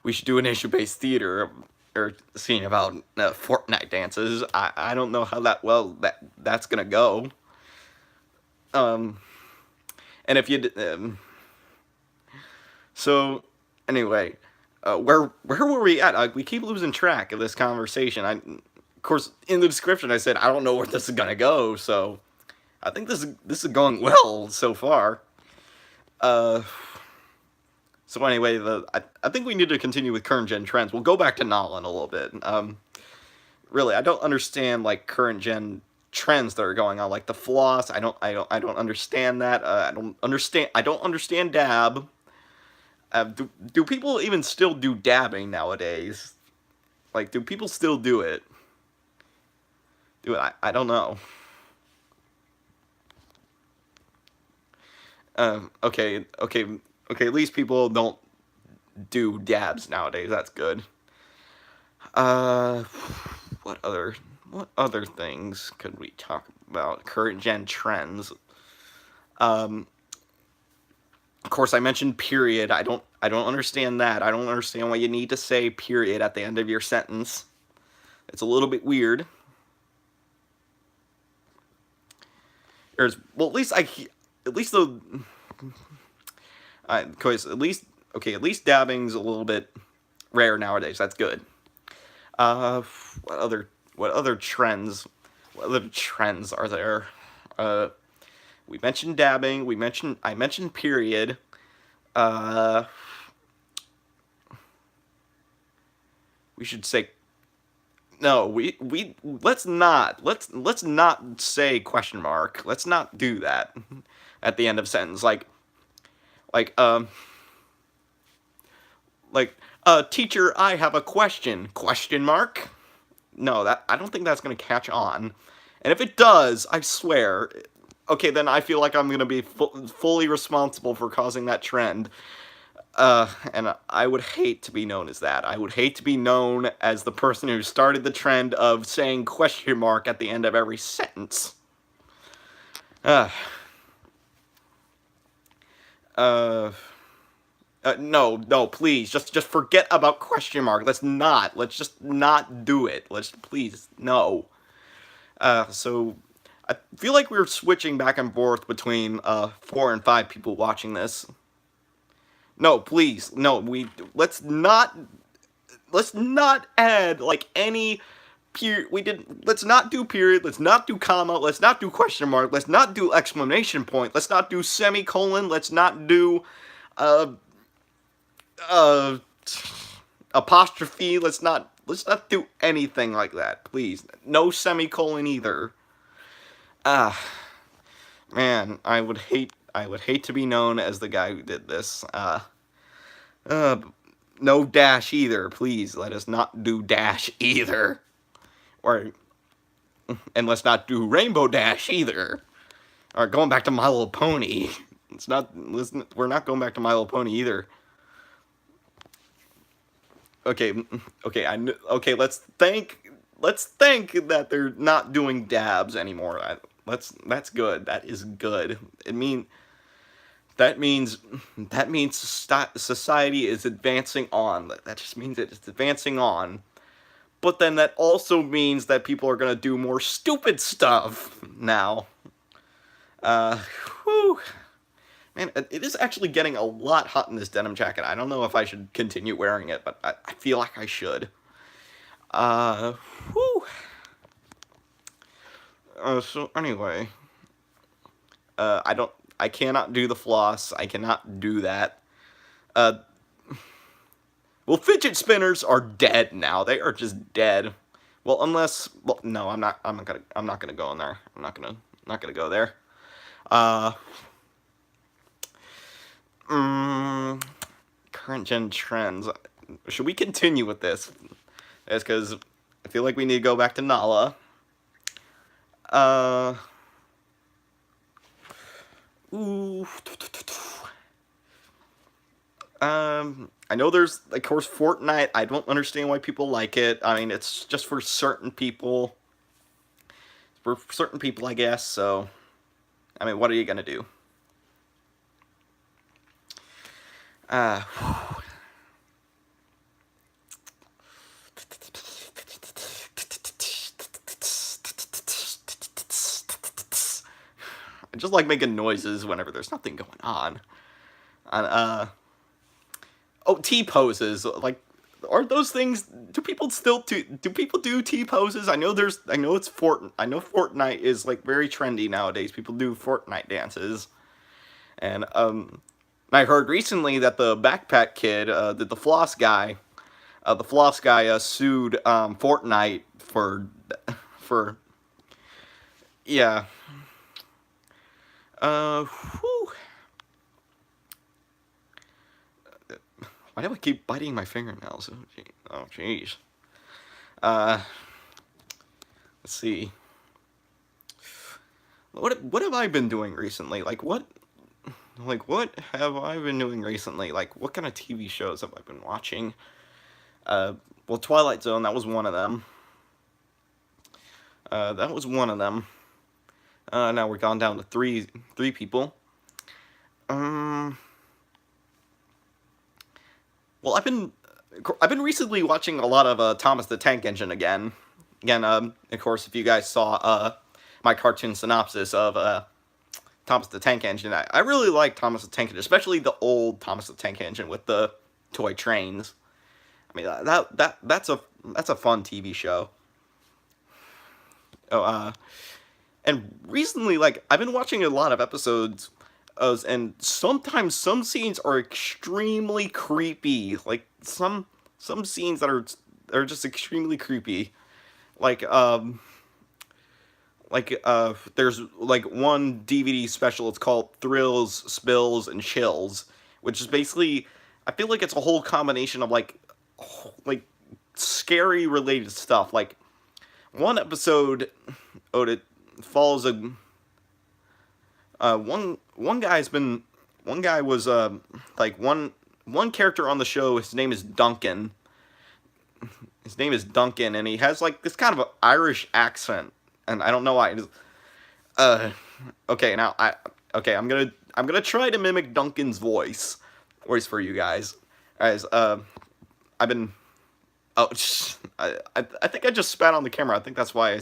We should do an issue-based theater or scene about Fortnite dances. I don't know how that's gonna go. And if you so anyway, where were we at? We keep losing track of this conversation. Of course, in the description I said I don't know where this is gonna go. So I think this is going well so far. So anyway, I think we need to continue with current gen trends. We'll go back to Nala in a little bit. Really, I don't understand like current gen trends that are going on, like the floss. I don't understand that. I don't understand dab. Do people even still do dabbing nowadays? Like, do people still do it? I don't know. Okay. At least people don't do dabs nowadays. That's good. What other things could we talk about? Current gen trends. Of course, I mentioned period. I don't understand that. I don't understand why you need to say period at the end of your sentence. It's a little bit weird. Well, at least though, cause at least dabbing's a little bit rare nowadays. That's good. Uh, what other what other trends? What other trends are there? Uh, we mentioned dabbing. I mentioned period. Uh, we should say no. Let's not say question mark. Let's not do that at the end of sentence. Like um teacher, I have a question. Question mark. No, that I don't think that's gonna catch on. And if it does, I swear, okay, then I feel like I'm gonna be fully responsible for causing that trend. And I would hate to be known as that. I would hate to be known as the person who started the trend of saying question mark at the end of every sentence. Uh, uh, no, no, please, just forget about question mark. Let's just not do it. Let's, please, no. So, I feel like we're switching back and forth between, 4 and 5 people watching this. No, please, no, let's not add, like, any period, let's not do period, let's not do comma, let's not do question mark, let's not do exclamation point, let's not do semicolon, let's not do, uh, uh, apostrophe, let's not do anything like that, please. No semicolon either. Ah, man, I would hate to be known as the guy who did this. Uh, no dash either, please. Let us not do dash either. Or, and let's not do rainbow dash either. Or going back to My Little Pony. We're not going back to My Little Pony either. Okay, okay, let's think that they're not doing dabs anymore. That's good. That is good. That means society is advancing on. That just means it's advancing on. But then that also means that people are gonna do more stupid stuff now. Uh, whew. Man, it is actually getting a lot hot in this denim jacket. I don't know if I should continue wearing it, but I feel like I should. Whew. So anyway, I cannot do the floss. I cannot do that. Uh, well, fidget spinners are dead now. They are just dead. Well, no, I'm not gonna go in there. Not gonna go there. Uh, current gen trends. Should we continue with this? It's because I feel like we need to go back to Nala. Ooh. I know there's, of course, Fortnite. I don't understand why people like it. I mean, it's just for certain people. For certain people, I guess, so... I mean, what are you gonna do? I just like making noises whenever there's nothing going on. Oh, T-poses. Like, are those things... Do people do T-poses? I know Fortnite is, like, very trendy nowadays. People do Fortnite dances. And, I heard recently that the backpack kid, the floss guy, sued, Fortnite for, yeah. Whew. Why do I keep biting my fingernails? Oh, jeez. Let's see. What have I been doing recently? Like, what have I been doing recently? Like, what kind of TV shows have I been watching? Well, Twilight Zone, that was one of them. Now we're gone down to three people. Well, I've been recently watching a lot of Thomas the Tank Engine again. Again, of course, if you guys saw my cartoon synopsis of Thomas the Tank Engine, I really like Thomas the Tank Engine, especially the old Thomas the Tank Engine with the toy trains. I mean, that's a fun TV show. Oh, and recently, like I've been watching a lot of episodes, and sometimes some scenes are extremely creepy. Like some scenes that are just extremely creepy. Like there's like one DVD special. It's called Thrills, Spills, and Chills, which is basically I feel like it's a whole combination of like scary related stuff. Like one episode, it follows a one guy's been one guy was like one character on the show. His name is Duncan. His name is Duncan, and he has like this kind of an Irish accent, and I don't know why. Uh, okay, now I'm gonna try to mimic Duncan's voice for you guys. Guys, I've been oh I think I just spat on the camera. I think that's why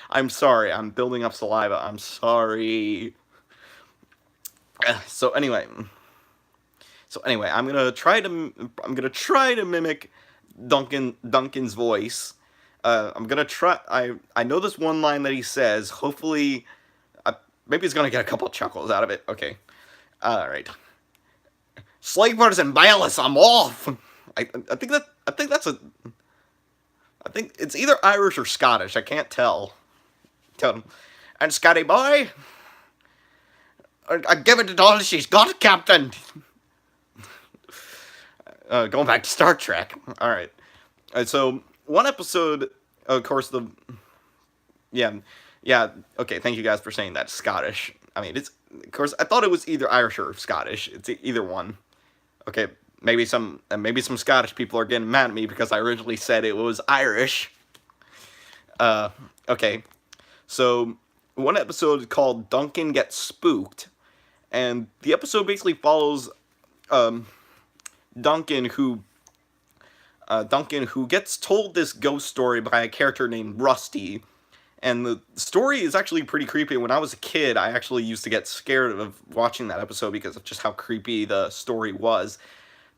I'm sorry. I'm building up saliva. I'm sorry. So anyway, I'm gonna try to mimic Duncan's voice. I'm gonna try. I know this one line that he says. Hopefully, maybe he's gonna get a couple chuckles out of it. Okay, all right. Slavers and bailiffs, I'm off. I think it's either Irish or Scottish. I can't tell. Tell him. And Scotty boy, I give it all she's got, Captain. Going back to Star Trek. All right. So one episode, of course, yeah, yeah. Okay, thank you guys for saying that. Scottish. I mean, it's of course I thought it was either Irish or Scottish. It's either one. Okay, maybe some Scottish people are getting mad at me because I originally said it was Irish. Okay, so one episode is called Duncan Gets Spooked, and the episode basically follows Duncan who gets told this ghost story by a character named Rusty. And the story is actually pretty creepy. When I was a kid, I actually used to get scared of watching that episode because of just how creepy the story was.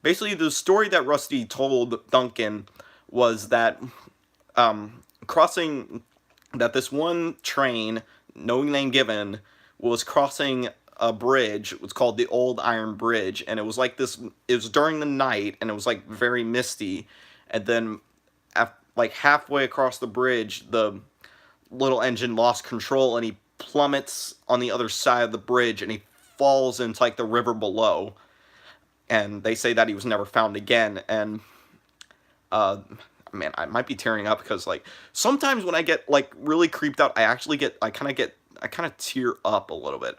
Basically, the story that Rusty told Duncan was that crossing that this one train, no name given, was crossing a bridge. It was called the Old Iron Bridge, and it was like this. It was during the night, and it was like very misty. And then, like halfway across the bridge, the little engine lost control, and he plummets on the other side of the bridge, and he falls into like the river below. And they say that he was never found again. And man, I might be tearing up because like sometimes when I get like really creeped out, I kind of tear up a little bit.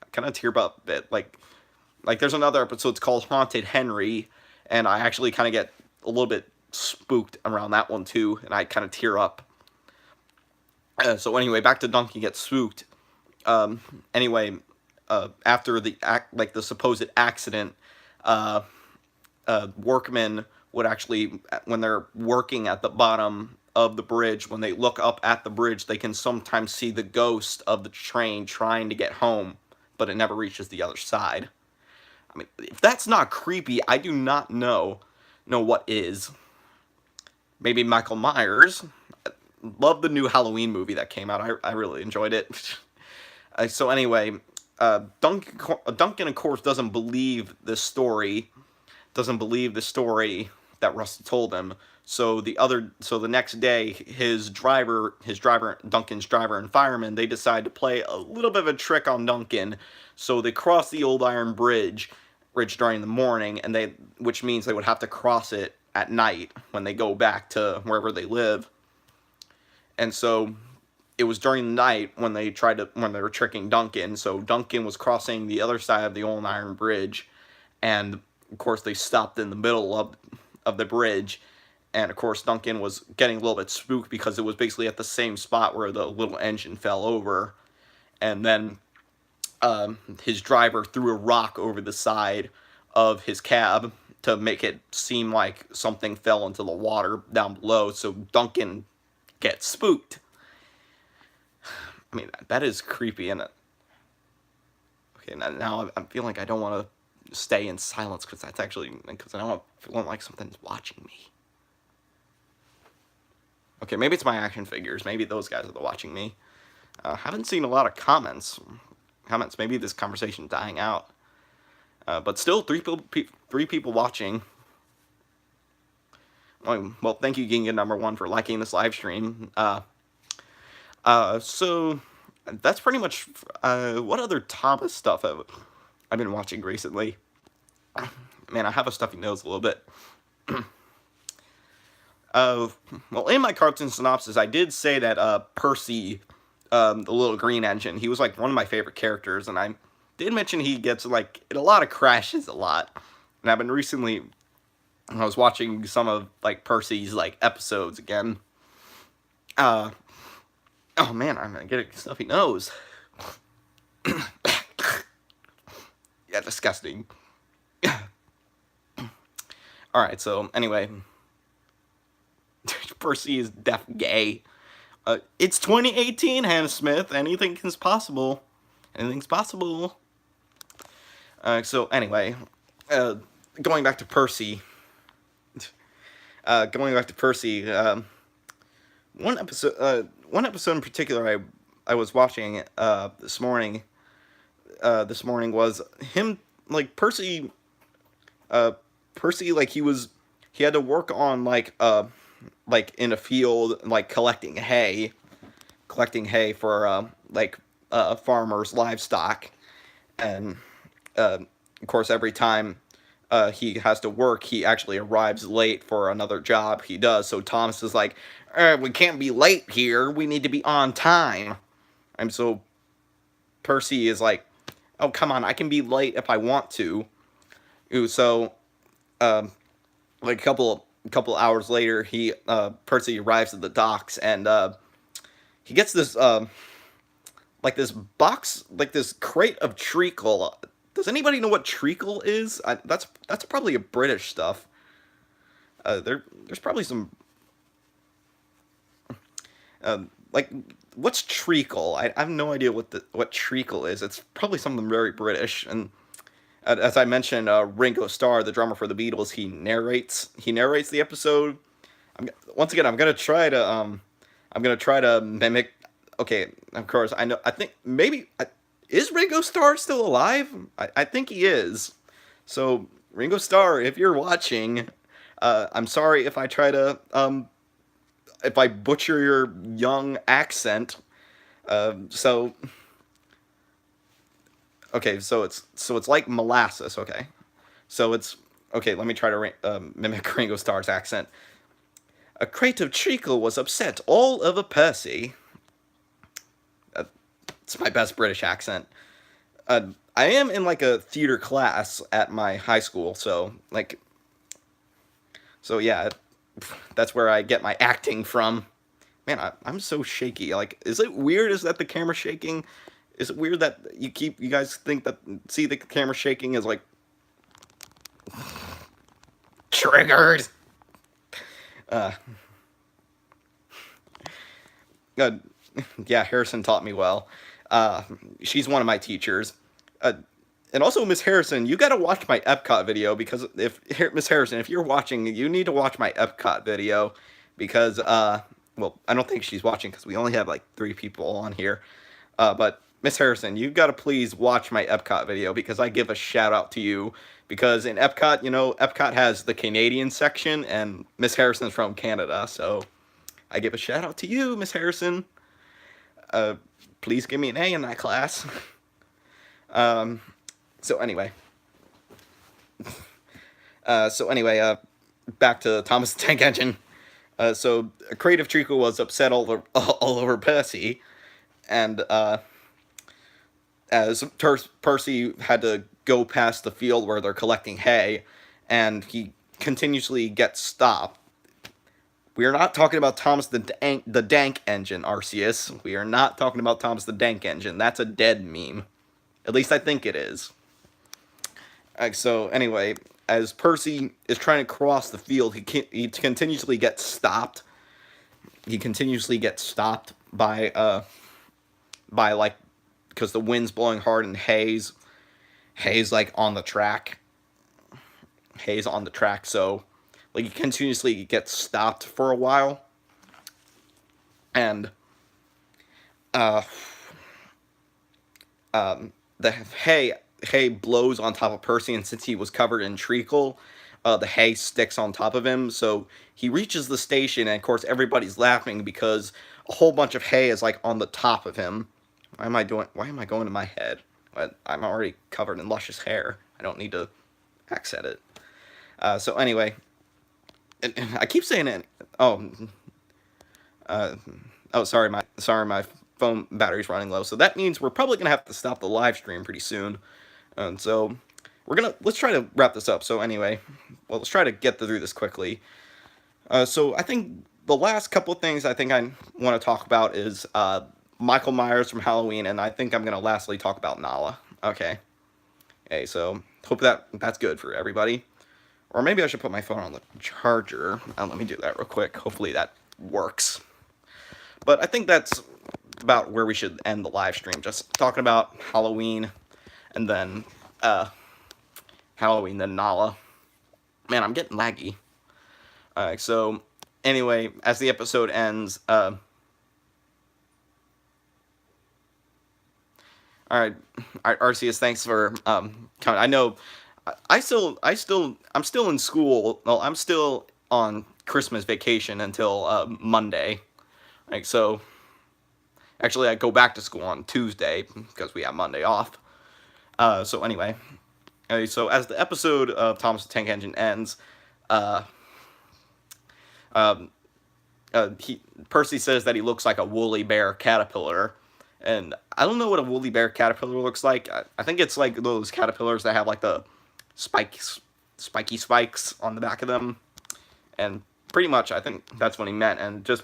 I kind of tear up a bit. Like there's another episode, it's called Haunted Henry, and I actually kind of get a little bit spooked around that one too, and I kind of tear up. So anyway, back to Donkey Gets Spooked. Anyway, after the supposed accident, workmen would actually, when they're working at the bottom of the bridge, when they look up at the bridge, they can sometimes see the ghost of the train trying to get home, but it never reaches the other side. I mean, if that's not creepy, I do not know what is. Maybe Michael Myers. Love the new Halloween movie that came out. I really enjoyed it. So anyway, Duncan, of course, doesn't believe this story. Doesn't believe the story that Rusty told him. So the next day, his driver, Duncan's driver and fireman, they decide to play a little bit of a trick on Duncan. So they cross the Old Iron Bridge during the morning, which means they would have to cross it at night when they go back to wherever they live. And so it was during the night when they were tricking Duncan. So Duncan was crossing the other side of the Old Iron Bridge, and of course they stopped in the middle of the bridge. And of course Duncan was getting a little bit spooked because it was basically at the same spot where the little engine fell over. And then his driver threw a rock over the side of his cab to make it seem like something fell into the water down below, so Duncan gets spooked. I mean, that is creepy, isn't it? Okay, now I'm feeling like I don't want to stay in silence because I don't want to feel like something's watching me. Okay, maybe it's my action figures. Maybe those guys are watching me. Haven't seen a lot of comments. Maybe this conversation dying out. But still, three people watching. Well, thank you, Ginga #1, for liking this live stream. So that's pretty much what other Thomas stuff I've been watching recently. Man, I have a stuffy nose a little bit. Well, in my cartoon synopsis, I did say that Percy, the little green engine, he was like one of my favorite characters, and I did mention he gets like in a lot of crashes a lot. And I've been recently, I was watching some of like Percy's like episodes again. Oh man, I'm gonna get a stuffy nose. Yeah, disgusting. Alright, so anyway, Percy is deaf gay. It's 2018, Hannah Smith. Anything is possible. Anything's possible. So anyway, going back to Percy. One episode in particular I was watching this morning. This morning was him, like Percy. Percy, like he had to work on like in a field, like collecting hay for farmers' livestock, and of course every time he has to work, he actually arrives late for another job he does. So Thomas is like, we can't be late here. We need to be on time. And so Percy is like, oh come on, I can be late if I want to. So like a couple hours later, Percy arrives at the docks, and he gets this like this box, like this crate of treacle. Does anybody know what treacle is? That's probably a British stuff. There's probably some like, what's treacle? I have no idea what treacle is. It's probably something very British. And as I mentioned, Ringo Starr, the drummer for the Beatles, he narrates the episode. I'm gonna try to mimic. Okay, of course I know. I think maybe is Ringo Starr still alive? I think he is. So Ringo Starr, if you're watching, I'm sorry if I try to if I butcher your young accent. So it's like molasses. Okay, so it's okay. Let me try to mimic Ringo Starr's accent. A crate of treacle was upset all over Percy. It's my best British accent. I am in like a theater class at my high school, so yeah, that's where I get my acting from. Man, I'm so shaky. Like, is it weird? Is that the camera shaking? Is it weird that you guys see the camera shaking is like triggered? Yeah, Harrison taught me well. She's one of my teachers. And also, Miss Harrison, you gotta watch my Epcot video, because Miss Harrison, if you're watching, you need to watch my Epcot video, because, well, I don't think she's watching because we only have like 3 people on here. But Miss Harrison, you gotta please watch my Epcot video, because I give a shout out to you. Because in Epcot, Epcot has the Canadian section, and Miss Harrison's from Canada, so I give a shout out to you, Miss Harrison. Please give me an A in that class. So anyway, back to Thomas the Tank Engine. So a crate of treacle was upset all over Percy, and as Percy had to go past the field where they're collecting hay, and he continuously gets stopped. We are not talking about Thomas the Dank Engine, Arceus. We are not talking about Thomas the Dank Engine. That's a dead meme. At least I think it is. So anyway, as Percy is trying to cross the field, he continuously gets stopped. He continuously gets stopped by like, because the wind's blowing hard and Hayes like on the track. Hayes on the track, so like he continuously gets stopped for a while, and uh the hay blows on top of Percy, and since he was covered in treacle, the hay sticks on top of him. So he reaches the station, and of course everybody's laughing because a whole bunch of hay is like on the top of him. Why am I going to my head? I'm already covered in luscious hair. I don't need to accent it. So anyway, I keep saying it. Sorry, my phone battery's running low. So that means we're probably gonna have to stop the live stream pretty soon. And so let's try to wrap this up. So anyway, well, let's try to get through this quickly. So I think the last couple of things I think I want to talk about is Michael Myers from Halloween, and I think I'm gonna lastly talk about Nala. Okay. Okay. So hope that's good for everybody. Or maybe I should put my phone on the charger. Let me do that real quick. Hopefully that works. But I think that's about where we should end the live stream. Just talking about Halloween, and then then Nala. Man, I'm getting laggy. Alright, so anyway, as the episode ends, alright, Arceus, thanks for coming. I know I'm still in school. Well, I'm still on Christmas vacation until Monday. Like, so actually I go back to school on Tuesday because we have Monday off. So anyway, so as the episode of Thomas the Tank Engine ends, Percy says that he looks like a woolly bear caterpillar, and I don't know what a woolly bear caterpillar looks like. I think it's like those caterpillars that have like the spiky spikes on the back of them, and pretty much I think that's what he meant, and just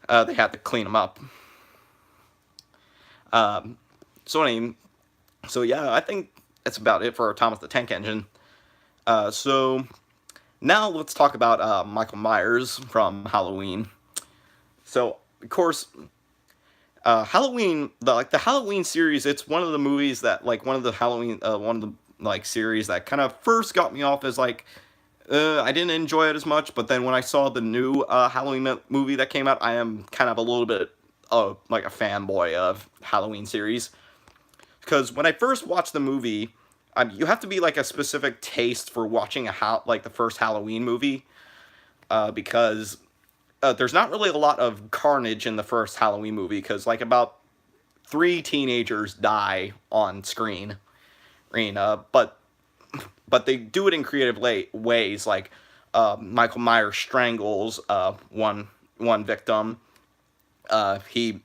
they had to clean them up. So yeah, I think that's about it for Thomas the Tank Engine. So now let's talk about Michael Myers from Halloween. So of course, Halloween, the Halloween series, it's one of the movies that one of the series that kind of first got me off as I didn't enjoy it as much, but then when I saw the new Halloween movie that came out, I am kind of a little bit like a fanboy of Halloween series. Because when I first watched the movie, you have to be like a specific taste for watching the first Halloween movie, because there's not really a lot of carnage in the first Halloween movie, because like about 3 teenagers die on screen, but they do it in creative ways. Like Michael Myers strangles one victim. He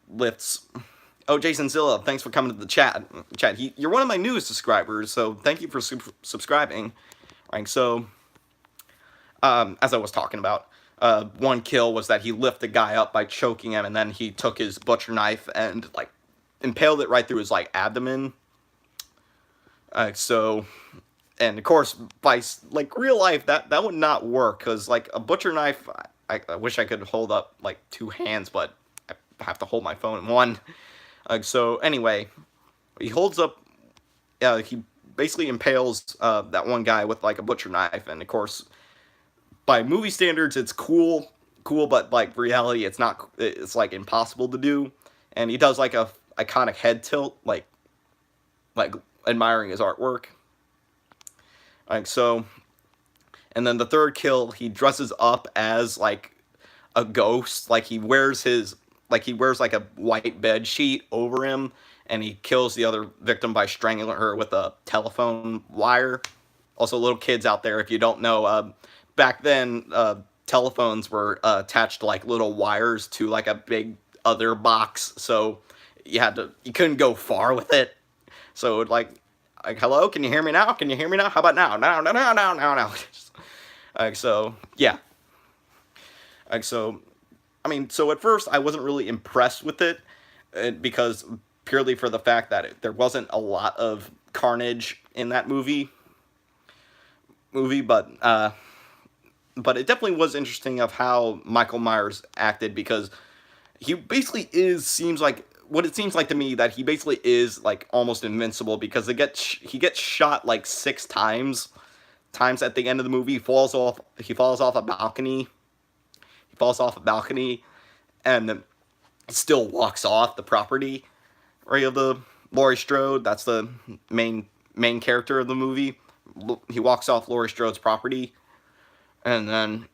lifts. Oh, Jason Zilla, thanks for coming to the chat. You're one of my newest subscribers, so thank you for subscribing. Right, so as I was talking about, one kill was that he lifted the guy up by choking him, and then he took his butcher knife and impaled it right through his abdomen. And of course, by real life, that would not work, because a butcher knife, I wish I could hold up 2 hands, but I have to hold my phone in one. So anyway, he holds up. He basically impales that one guy with a butcher knife, and of course, by movie standards, it's cool, but reality, it's not. It's impossible to do. And he does a iconic head tilt, like admiring his artwork. So, and then the third kill, he dresses up as a ghost. He wears a white bed sheet over him, and he kills the other victim by strangling her with a telephone wire. Also, little kids out there, if you don't know, back then telephones were attached to little wires to a big other box, so you couldn't go far with it. So hello, can you hear me now? Can you hear me now? How about now? Now. So yeah. So at first I wasn't really impressed with it, because purely for the fact that there wasn't a lot of carnage in that movie. movie, but it definitely was interesting of how Michael Myers acted, because he basically seems like what it seems like to me, that he basically is like almost invincible, because he gets shot like 6 times at the end of the movie. He falls off a balcony. He falls off a balcony and still walks off the property, right, of the Laurie Strode. That's the main character of the movie. He walks off Laurie Strode's property, and then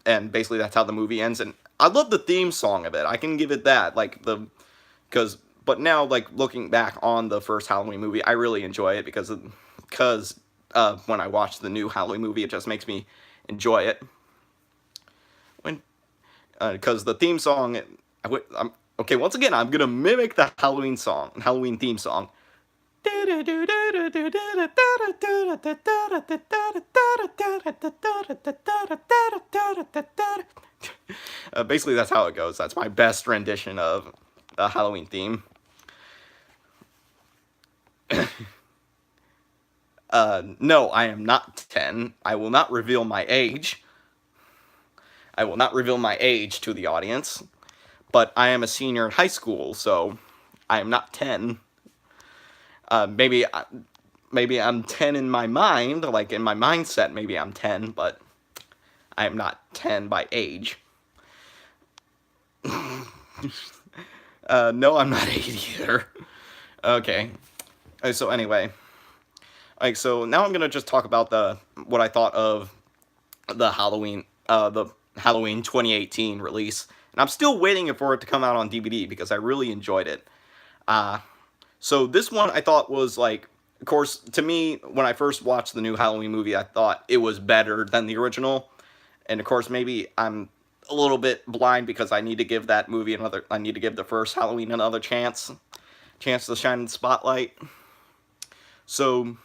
and basically that's how the movie ends. And I love the theme song of it. I can give it that. Because but now, like, looking back on the first Halloween movie, I really enjoy it, because when I watch the new Halloween movie, it just makes me enjoy it. When Because the theme song, okay, once again, I'm gonna mimic the Halloween theme song. Basically, that's how it goes. That's my best rendition of the Halloween theme. No, I am not 10. I will not reveal my age. I will not reveal my age to the audience. But I am a senior in high school, so I am not 10. Maybe I'm 10 in my mind, like in my mindset, maybe I'm 10, but I am not 10 by age. No, I'm not 8 either. Okay. So anyway, so now I'm gonna just talk about what I thought of the Halloween 2018 release, and I'm still waiting for it to come out on DVD, because I really enjoyed it. So this one I thought was, like, of course, to me, when I first watched the new Halloween movie, I thought it was better than the original. And of course, maybe I'm a little bit blind, because I need to give the first Halloween another chance to shine in the spotlight. So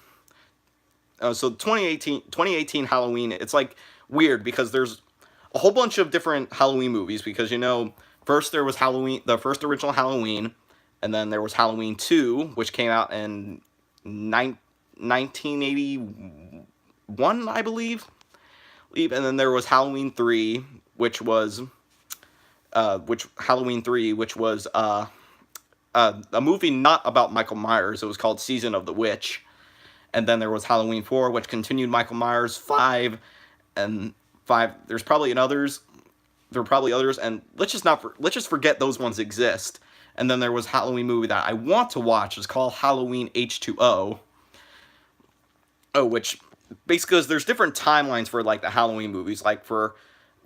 2018 Halloween, it's like weird, because there's a whole bunch of different Halloween movies, because, first there was the first original Halloween, and then there was Halloween 2, which came out in 1981, I believe. And then there was Halloween 3, which was a movie not about Michael Myers. It was called Season of the Witch. And then there was Halloween 4, which continued Michael Myers. 5, there's probably others. There were probably others, and let's just forget those ones exist. And then there was Halloween movie that I want to watch. It's called Halloween H2O. Which basically, there's different timelines for, like, the Halloween movies. Like, for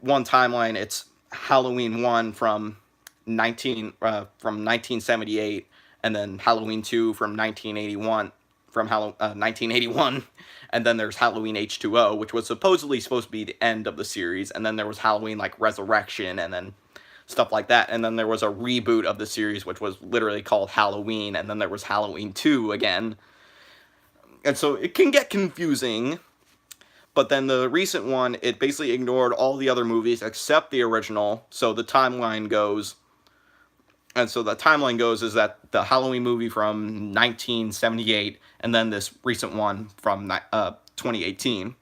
one timeline, it's Halloween 1 from 1978, and then Halloween 2 from 1981, and then there's Halloween H2O, which was supposed to be the end of the series, and then there was Halloween, like, Resurrection, and then stuff like that, and then there was a reboot of the series, which was literally called Halloween, and then there was Halloween 2 again. And so it can get confusing, but then the recent one, it basically ignored all the other movies except the original. So the timeline goes is that the Halloween movie from 1978, and then this recent one from 2018.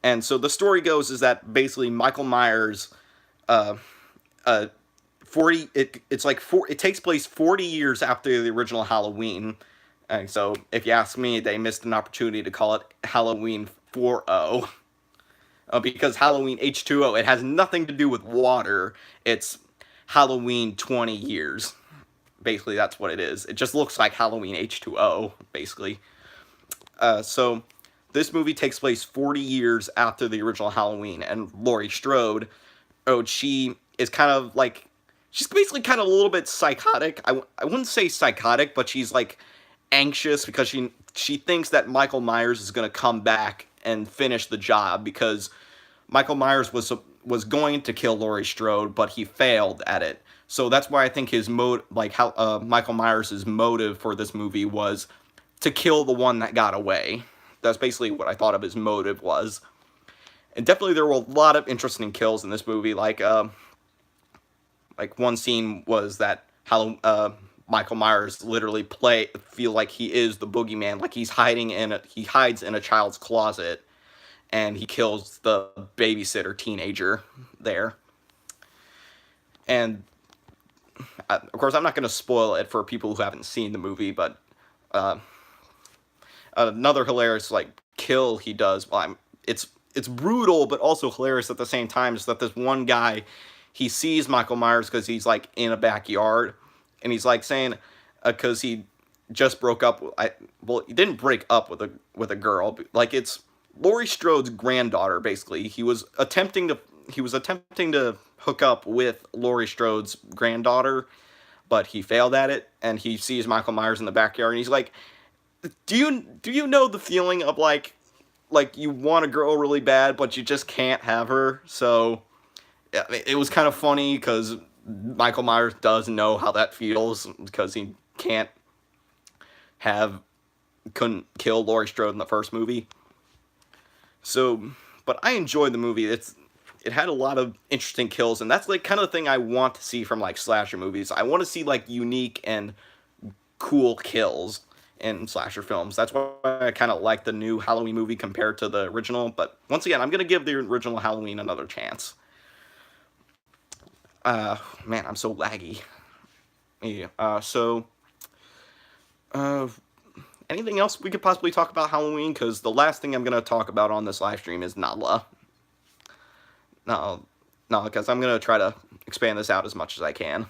And so the story goes is that basically Michael Myers, it takes place 40 years after the original Halloween. And so, if you ask me, they missed an opportunity to call it Halloween 4.0. Because Halloween H2O, it has nothing to do with water. It's Halloween 20 years. Basically, that's what it is. It just looks like Halloween H2O, basically. So, this movie takes place 40 years after the original Halloween. And Laurie Strode, she is kind of like... She's basically kind of a little bit psychotic. I wouldn't say psychotic, but she's, like, anxious, because she thinks that Michael Myers is going to come back and finish the job, because Michael Myers was going to kill Laurie Strode, but he failed at it. So that's why I think Michael Myers' motive for this movie was to kill the one that got away. That's basically what I thought of his motive was. And definitely there were a lot of interesting kills in this movie. Like one scene was that Michael Myers literally feel like he is the boogeyman, like he hides in a child's closet, and he kills the babysitter teenager there. And of course, I'm not going to spoil it for people who haven't seen the movie, but uh, another hilarious kill he does. Well, it's brutal, but also hilarious at the same time. Is that this one guy, he sees Michael Myers because he's in a backyard, and he's saying, because he just broke up. Well, he didn't break up with a girl. It's Laurie Strode's granddaughter. Basically, he was attempting to hook up with Laurie Strode's granddaughter, but he failed at it. And he sees Michael Myers in the backyard, and he's like, Do you know the feeling of you want a girl really bad, but you just can't have her? So it was kind of funny because Michael Myers does know how that feels because he couldn't kill Laurie Strode in the first movie. So, but I enjoyed the movie. It had a lot of interesting kills, and that's kind of the thing I want to see from slasher movies. I want to see unique and cool kills in slasher films. That's why I kind of like the new Halloween movie compared to the original. But once again, I'm going to give the original Halloween another chance. Man, I'm so laggy. Yeah, anything else we could possibly talk about Halloween? Because the last thing I'm going to talk about on this live stream is Nala. No, because I'm going to try to expand this out as much as I can.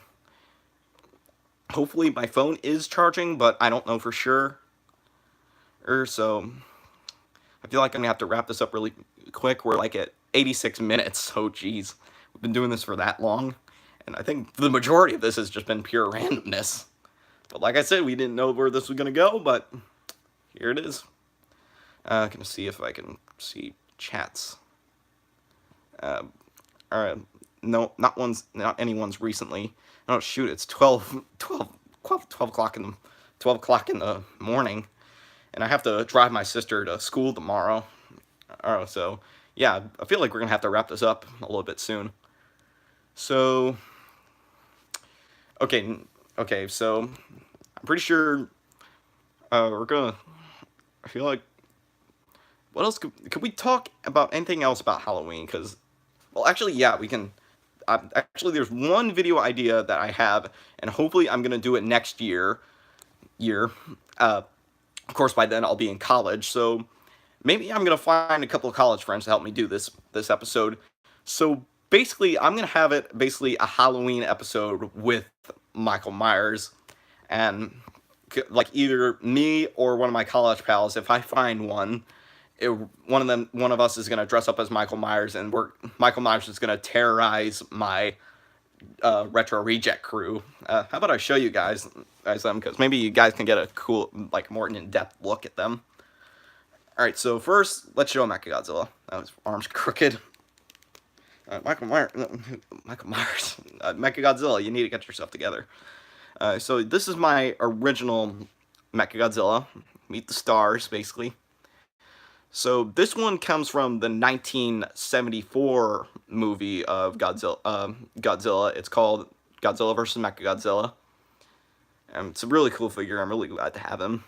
Hopefully my phone is charging, but I don't know for sure. So I feel like I'm going to have to wrap this up really quick. We're at 86 minutes. Oh, geez. We've been doing this for that long. And I think the majority of this has just been pure randomness. But like I said, we didn't know where this was going to go, but here it is. I'm going to see if I can see chats. Alright. No, not anyone's recently. Oh shoot, it's 12 o'clock in the morning, and I have to drive my sister to school tomorrow. So yeah, I feel like we're gonna have to wrap this up a little bit soon. So okay, so I'm pretty sure we're gonna. I feel like, what else could we talk about? Anything else about Halloween? Because, well, actually, yeah, we can. Actually, there's one video idea that I have, and hopefully I'm going to do it next year. Of course, by then I'll be in college, so maybe I'm going to find a couple of college friends to help me do this episode. So basically, I'm going to have it basically a Halloween episode with Michael Myers, and either me or one of my college pals, if I find one, one of us is gonna dress up as Michael Myers, and Michael Myers is gonna terrorize my retro reject crew. How about I show you guys them, because maybe you guys can get a cool, more in-depth look at them. All right, so first let's show Mechagodzilla. His arms crooked. Michael Myers, Mechagodzilla. You need to get yourself together. So this is my original Mechagodzilla. Meet the stars, basically. So this one comes from the 1974 movie of Godzilla. It's called Godzilla vs. Mechagodzilla. It's a really cool figure. I'm really glad to have him.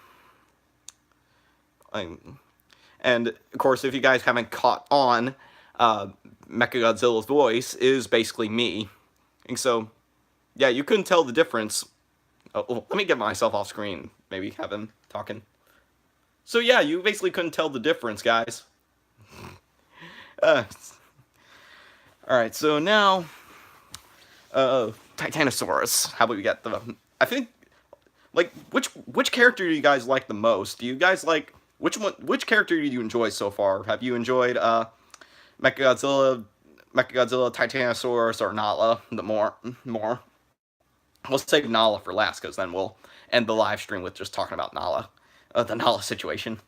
And of course, if you guys haven't caught on, Mechagodzilla's voice is basically me. And so, yeah, you couldn't tell the difference. Oh, let me get myself off screen. Maybe have him talking. So yeah, you basically couldn't tell the difference, guys. Alright, so now, Titanosaurus. How about we get I think, which character do you guys like the most? Do you guys like, which character do you enjoy so far? Have you enjoyed, Mechagodzilla, Titanosaurus, or Nala more? We'll save Nala for last, because then we'll end the live stream with just talking about Nala. The Nala situation.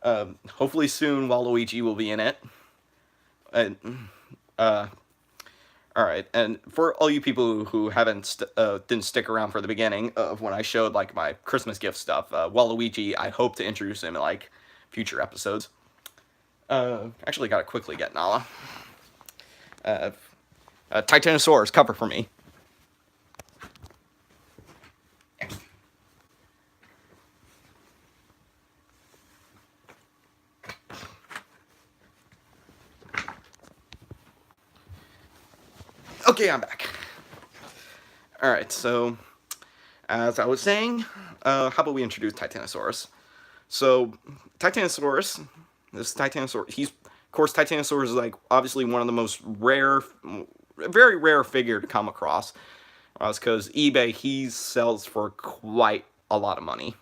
Hopefully soon Waluigi will be in it. Alright, and for all you people who didn't stick around for the beginning of when I showed my Christmas gift stuff, Waluigi, I hope to introduce him in future episodes. Actually gotta quickly get Nala. Titanosaurus, cover for me. Okay, I'm back. Alright, so, as I was saying, how about we introduce Titanosaurus? So, Titanosaurus, this Titanosaurus, of course, Titanosaurus is, like, obviously one of the most rare, very rare figure to come across. Because eBay, he sells for quite a lot of money.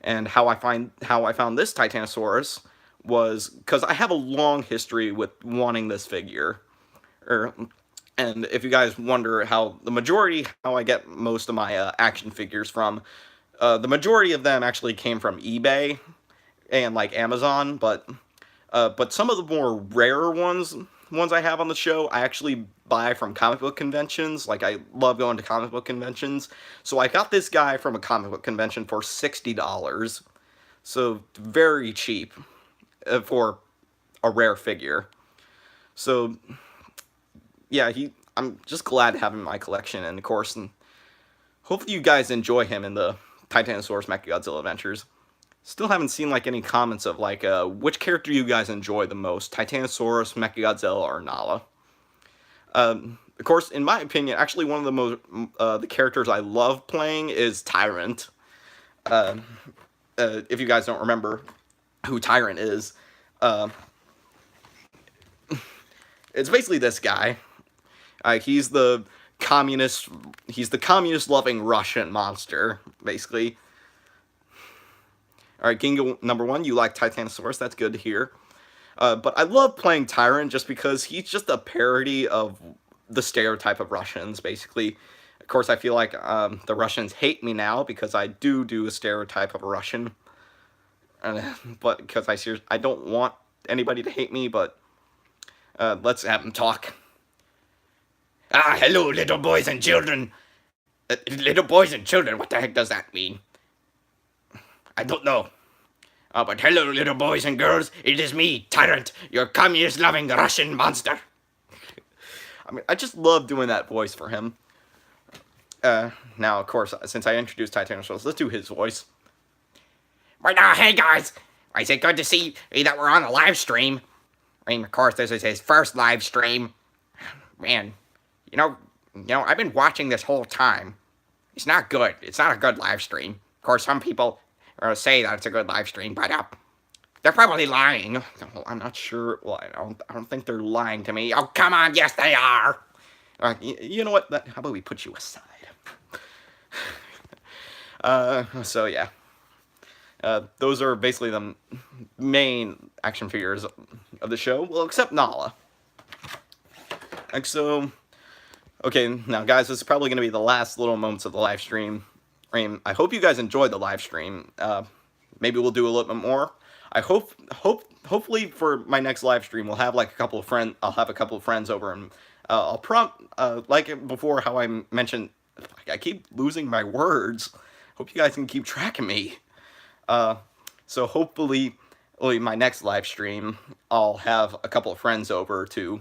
And how I found this Titanosaurus was because I have a long history with wanting this figure. And if you guys wonder how I get most of my action figures from, the majority of them actually came from eBay and like Amazon, but some of the more rarer ones I have on the show, I actually buy from comic book conventions. Like, I love going to comic book conventions. So I got this guy from a comic book convention for $60. So very cheap for a rare figure. So yeah, I'm just glad to have him in my collection, and of course, hopefully you guys enjoy him in the Titanosaurus Mechagodzilla adventures. Still haven't seen like any comments of like which character you guys enjoy the most, Titanosaurus, Mechagodzilla, or Nala. Of course, in my opinion, actually one of the most the characters I love playing is Tyrant. If you guys don't remember who Tyrant is, it's basically this guy. He's the communist loving Russian monster, basically. Alright, Gingo number 1, you like Titanosaurus, that's good to hear. But I love playing Tyrant just because he's just a parody of the stereotype of Russians, basically. Of course, I feel like the Russians hate me now because I do a stereotype of a Russian. But because I don't want anybody to hate me, but let's have them talk. Hello, little boys and children. Little boys and children, what the heck does that mean? I don't know. But hello, little boys and girls. It is me, Tyrant, your communist-loving Russian monster. I mean, I just love doing that voice for him. Now, of course, since I introduced Titanosaurus, let's do his voice. Right now, hey guys. Is it good to see that we're on a live stream? I mean, of course, this is his first live stream. Man, you know, I've been watching this whole time. It's not good. It's not a good live stream. Of course, some people say that it's a good live stream, but they're probably lying. Well, I'm not sure. Well, I don't think they're lying to me. Oh, come on. Yes, they are. You know what? How about we put you aside? So, yeah. Those are basically the main action figures of the show. Well, except Nala. And so, okay, now guys, this is probably going to be the last little moments of the live stream. I hope you guys enjoyed the live stream. Maybe we'll do a little bit more. I hopefully for my next live stream, we'll have like a couple of friends. I'll have a couple of friends over, and I'll like before how I mentioned. I keep losing my words. Hope you guys can keep track of me. So hopefully, my next live stream, I'll have a couple of friends over to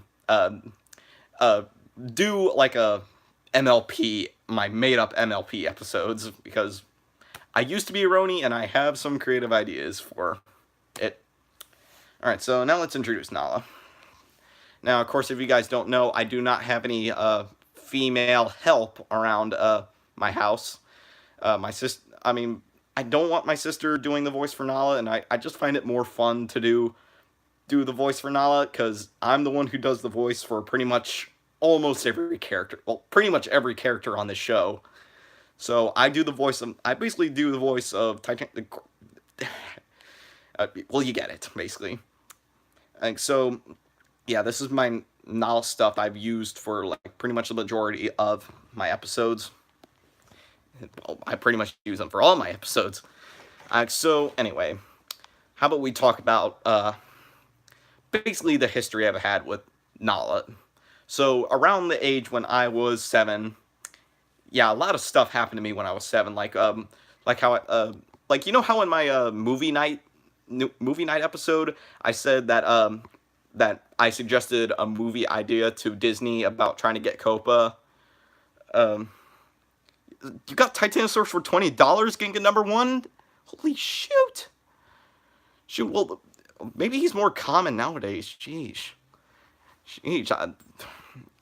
do like a MLP, my made-up MLP episodes, because I used to be a Roni, and I have some creative ideas for it. Alright, so now let's introduce Nala. Now, of course, if you guys don't know, I do not have any female help around my house. I don't want my sister doing the voice for Nala, and I just find it more fun to do the voice for Nala, because I'm the one who does the voice for pretty much almost every character. Well, pretty much every character on this show. So I basically do the voice of Titan. Well, you get it, basically. And so, yeah, this is my Nala stuff I've used for like pretty much the majority of my episodes. Well, I pretty much use them for all my episodes. So anyway, how about we talk about basically the history I've had with Nala. So around the age when I was 7, yeah, a lot of stuff happened to me when I was 7. Like how like you know how in my movie night episode I said that that I suggested a movie idea to Disney about trying to get Copa. You got Titanosaurus for $20, Ginga number 1? Holy shoot! Shoot, well, maybe he's more common nowadays. Sheesh.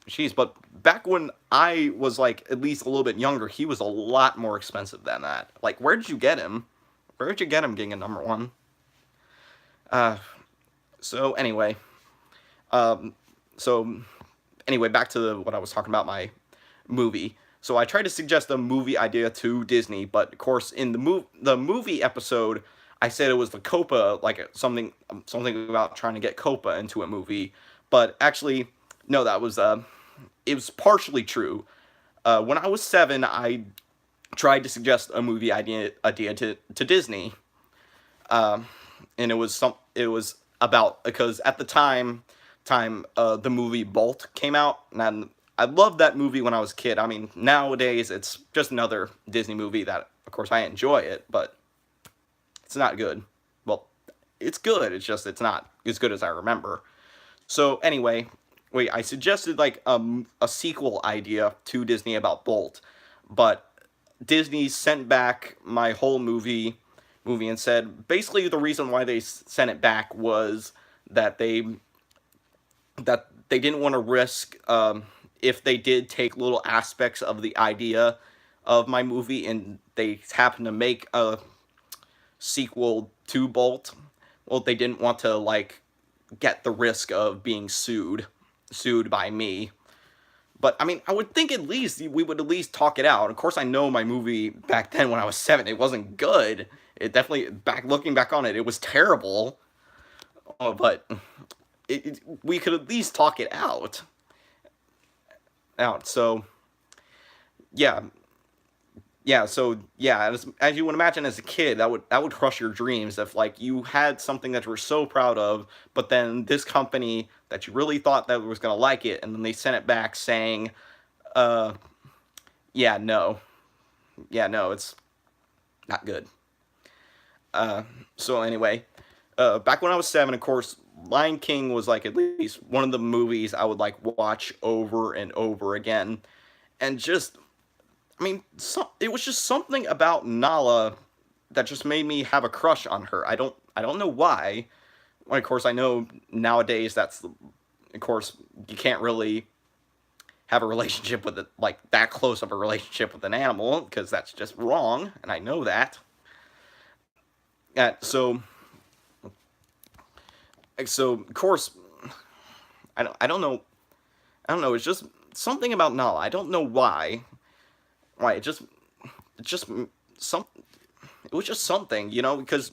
Jeez, but back when I was like at least a little bit younger, he was a lot more expensive than that. Like, where did you get him? Where did you get him getting a number one? Uh, so anyway, um, so anyway, back to what I was talking about, my movie. So I tried to suggest a movie idea to Disney, but of course in the movie episode, I said it was the Copa, like something about trying to get Copa into a movie, but actually no, that was it was partially true. When I was 7, I tried to suggest a movie idea to Disney, and it was about, because at the time the movie Bolt came out, and I loved that movie when I was a kid. I mean, nowadays it's just another Disney movie that, of course, I enjoy it, but it's not good. Well, it's good. It's just it's not as good as I remember. So anyway, wait, I suggested like a sequel idea to Disney about Bolt, but Disney sent back my whole movie and said basically the reason why they sent it back was that they didn't want to risk, if they did take little aspects of the idea of my movie and they happened to make a sequel to Bolt. Well, they didn't want to like get the risk of being sued by me. But I mean, I would think at least we would at least talk it out. Of course, I know my movie back then when I was 7, it wasn't good. It definitely, looking back on it, it was terrible. But we could at least talk it out. So yeah, as you would imagine, as a kid, that would crush your dreams if like you had something that you were so proud of, but then this company that you really thought that was gonna like it, and then they sent it back saying, uh, yeah, no, it's not good. So anyway, back when I was 7, of course, Lion King was like at least one of the movies I would like watch over and over again, and just, I mean, it was just something about Nala that just made me have a crush on her. I don't know why. Well, of course, I know nowadays of course, you can't really have a relationship with it, like that close of a relationship with an animal, because that's just wrong, and I know that. So, of course, I don't know. It's just something about Nala. I don't know why. Why it just some. It was just something, because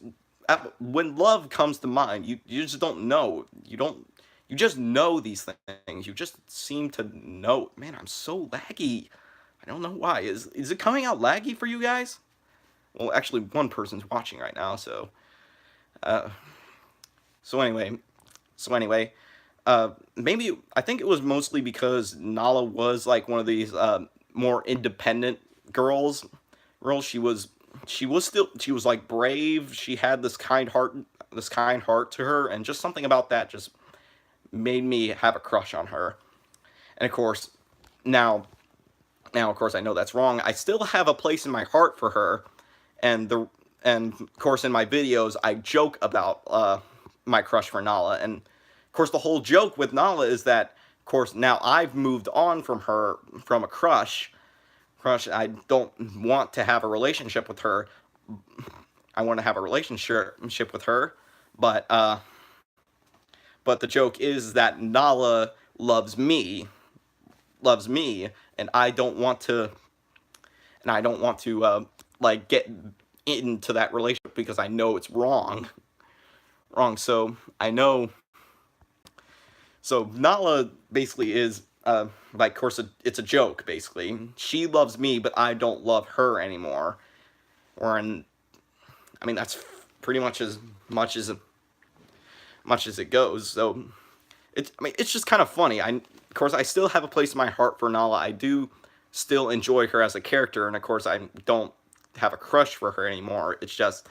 when love comes to mind, you just don't know. You just know these things. You just seem to know. Man, I'm so laggy. I don't know why. Is it coming out laggy for you guys? Well, actually, one person's watching right now, so. Uh, so anyway, maybe I think it was mostly because Nala was like one of these more independent girls. She was like brave. She had this kind heart to her, and just something about that just made me have a crush on her. And of course, now of course I know that's wrong. I still have a place in my heart for her, and of course in my videos I joke about my crush for Nala, and of course the whole joke with Nala is that of course now I've moved on from her, from a crush. I don't want to have a relationship with her. I want to have a relationship with her, but the joke is that Nala loves me, and I don't want to, like get into that relationship because I know it's wrong. So I know. So Nala basically is like, of course, it's a joke. Basically, she loves me, but I don't love her anymore. I mean, that's pretty much as much as it goes. So I mean, it's just kind of funny. Of course, I still have a place in my heart for Nala. I do still enjoy her as a character, and of course, I don't have a crush for her anymore. It's just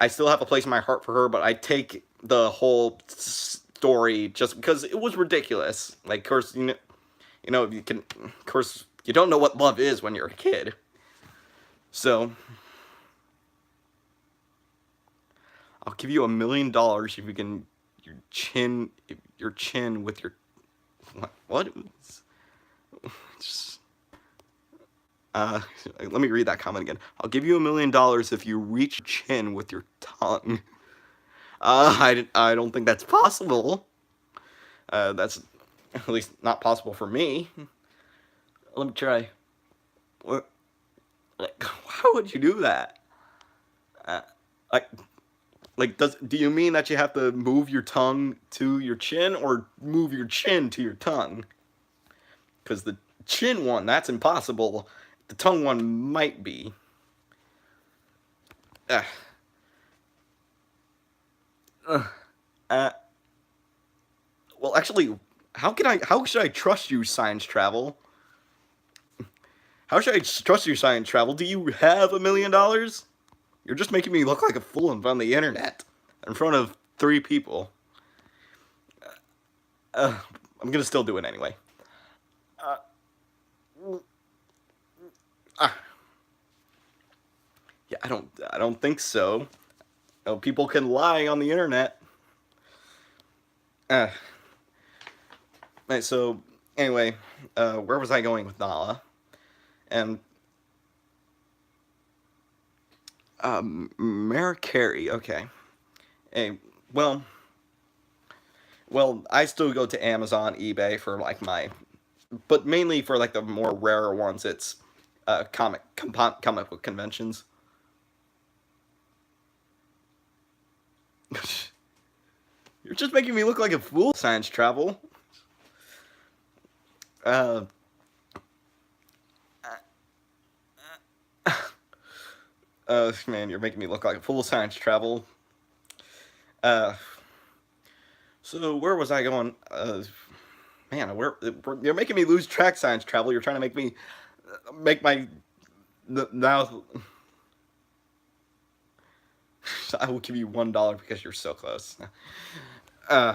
I still have a place in my heart for her, but I take the whole story just because it was ridiculous. Like, of course, of course, you don't know what love is when you're a kid. So, I'll give you $1,000,000 if you can your chin with your what? Uh, let me read that comment again. I'll give you $1,000,000 if you reach your chin with your tongue. I don't think that's possible. That's at least not possible for me. Let me try. What? Like, how would you do that? Uh, like, do you mean that you have to move your tongue to your chin, or move your chin to your tongue? Because the chin one, that's impossible. The tongue one might be. Uh, uh, uh, well, actually, how should I trust you, science travel? How should I trust you, science travel? Do you have $1,000,000? You're just making me look like a fool in front of the internet, in front of 3 people. Uh, I'm gonna still do it anyway. Uh, uh, yeah, I don't think so. Oh, people can lie on the internet. Uh, right, so anyway, where was I going with Nala? And Mara Carey. Okay. Hey, well, I still go to Amazon, eBay for like but mainly for like the more rarer ones. It's comic book conventions. You're just making me look like a fool, science travel. Uh, Man, you're making me look like a fool, science travel. Uh, so where was I going? Man, you're making me lose track, science travel. You're trying to make me make my now. I will give you $1 because you're so close. Uh,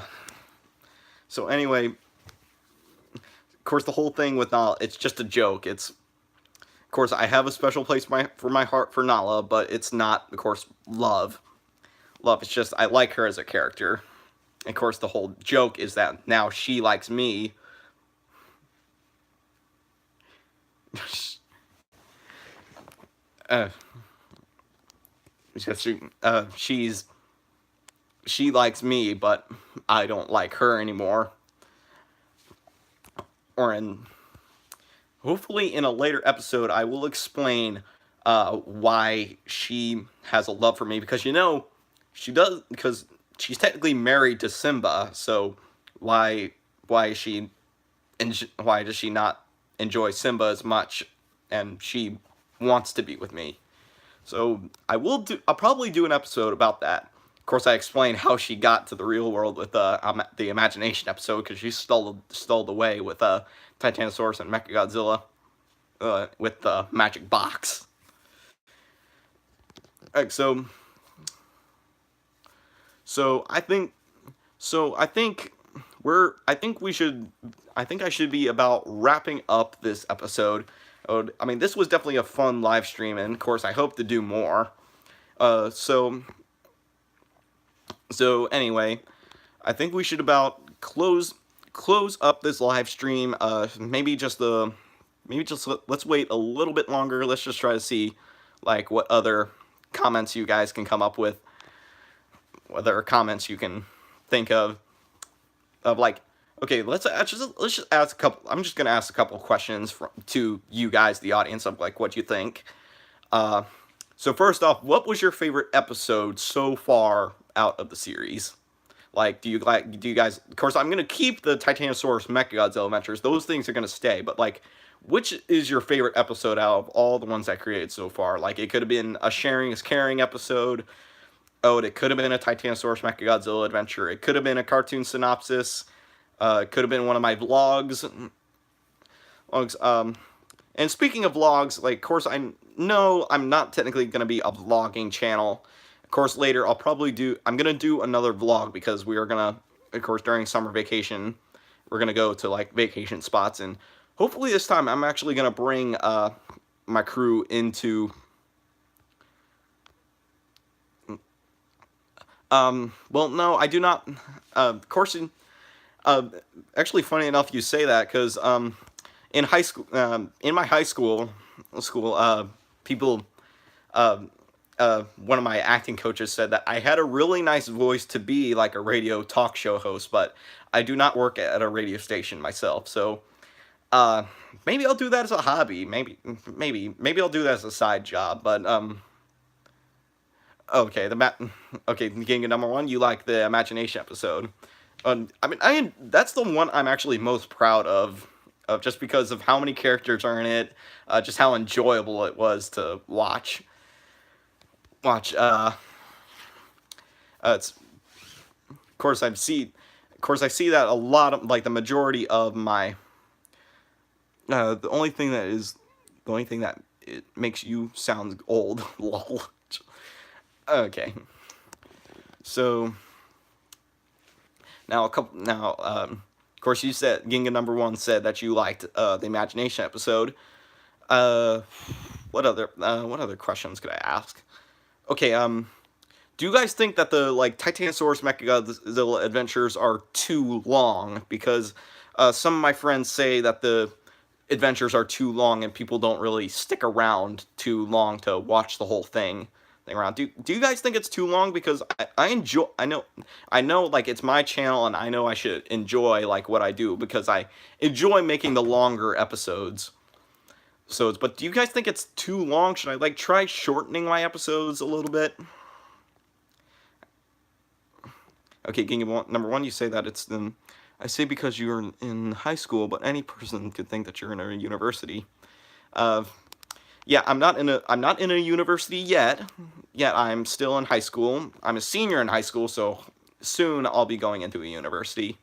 so anyway, of course, the whole thing with Nala, it's just a joke. Of course, I have a special place for my heart for Nala, but it's not, of course, love. Love, it's just I like her as a character. And of course, the whole joke is that now she likes me. uh, she likes me, but I don't like her anymore. Or hopefully in a later episode, I will explain why she has a love for me, because she does, because she's technically married to Simba. So why is she why does she not enjoy Simba as much, and she wants to be with me? So I'll probably do an episode about that. Of course, I explain how she got to the real world with the imagination episode, because she stole away with Titanosaurus and Mechagodzilla with the magic box. Alright, so I think I think I should be about wrapping up this episode. I mean, this was definitely a fun live stream, and of course, I hope to do more. Uh, so so anyway, I think we should about close up this live stream. Let's wait a little bit longer. Let's just try to see like what other comments you guys can come up with, whether comments you can think of like, okay, let's just ask a couple. I'm just gonna ask a couple of questions to you guys, the audience, of like what you think. So first off, what was your favorite episode so far out of the series? Like, do you guys? Of course, I'm gonna keep the Titanosaurus Mechagodzilla adventures. Those things are gonna stay. But like, which is your favorite episode out of all the ones I created so far? Like, it could have been a sharing is caring episode. Oh, it could have been a Titanosaurus Mechagodzilla adventure. It could have been a cartoon synopsis. It could have been one of my vlogs. And speaking of vlogs, like, of course, I know I'm not technically going to be a vlogging channel. Of course, later I'm going to do another vlog, because we are going to, of course, during summer vacation, we're going to go to, like, vacation spots. And hopefully this time I'm actually going to bring my crew into... well, no, I do not. Of course, actually, funny enough, you say that, because in my high school, school, people, one of my acting coaches said that I had a really nice voice to be like a radio talk show host, but I do not work at a radio station myself. So uh, maybe I'll do that as a hobby. Maybe I'll do that as a side job. But okay, okay, King of number one, you like the imagination episode. That's the one I'm actually most proud of just because of how many characters are in it, just how enjoyable it was to watch. Watch. It's of course I see that a lot of like the majority of my the only thing that it makes you sound old. Lol. Okay. So of course you said Ginga number one said that you liked the imagination episode. Uh, what other questions could I ask? Okay, do you guys think that the like Titanosaurus Mechagodzilla adventures are too long? Because some of my friends say that the adventures are too long and people don't really stick around too long to watch the whole thing around. Do you guys think it's too long? Because I enjoy I know like it's my channel and I know I should enjoy like what I do because I enjoy making the longer episodes. So, but do you guys think it's too long? Should I like try shortening my episodes a little bit? Okay, number one, you say that it's I say because you're in high school, but any person could think that you're in a university. Uh, yeah, I'm not in a university yet. Yet I'm still in high school. I'm a senior in high school, so soon I'll be going into a university.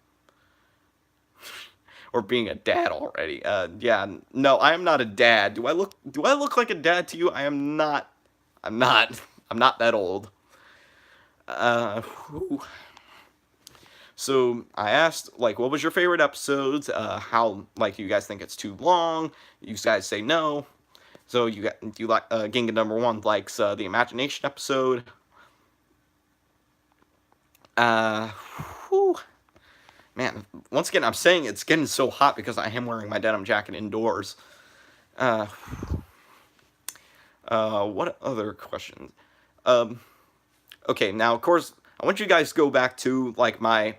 Or being a dad already. Yeah, no, I am not a dad. Do I look like a dad to you? I am not. I'm not. I'm not that old. Whew. So I asked, like, what was your favorite episodes? How, like, you guys think it's too long? You guys say no. So you like Ginga number one likes the imagination episode. Whew. Man, once again, I'm saying it's getting so hot because I am wearing my denim jacket indoors. What other questions? Okay, now of course I want you guys to go back to like my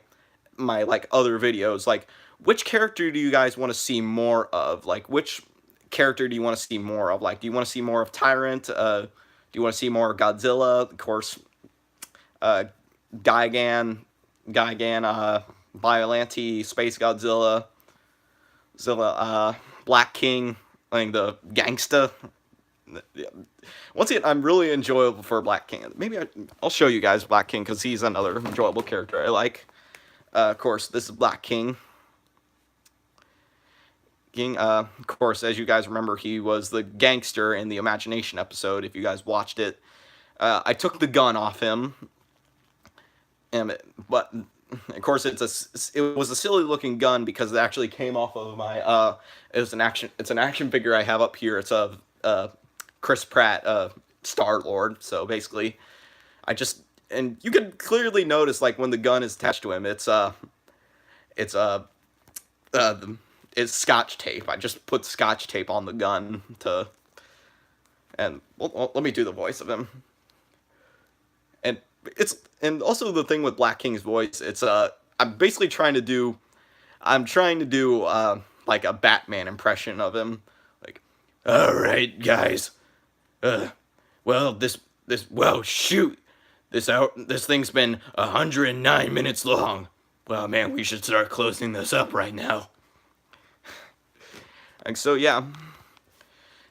like other videos. Like, which character do you guys want to see more of? Like, which character do you want to see more of? Like, do you want to see more of Tyrant? Do you want to see more of Godzilla? Of course, Gigan, Biollante, Space Godzilla, Black King, like the gangsta. Once again, I'm really enjoyable for Black King. Maybe I'll show you guys Black King because he's another enjoyable character I like. Of course, this is Black King. Of course, as you guys remember, he was the gangster in the Imagination episode. If you guys watched it, I took the gun off him, but of course it was a silly looking gun because it actually came off of my it's an action figure I have up here. It's of Chris Pratt, Star-Lord. So basically, and you can clearly notice like when the gun is attached to him, it's Scotch tape. I just put Scotch tape on the gun and well, let me do the voice of him. And also the thing with Black King's voice, I'm basically trying to do like a Batman impression of him, like, all right, guys, well, shoot, this thing's been 109 minutes long. Well, man, we should start closing this up right now. And so yeah,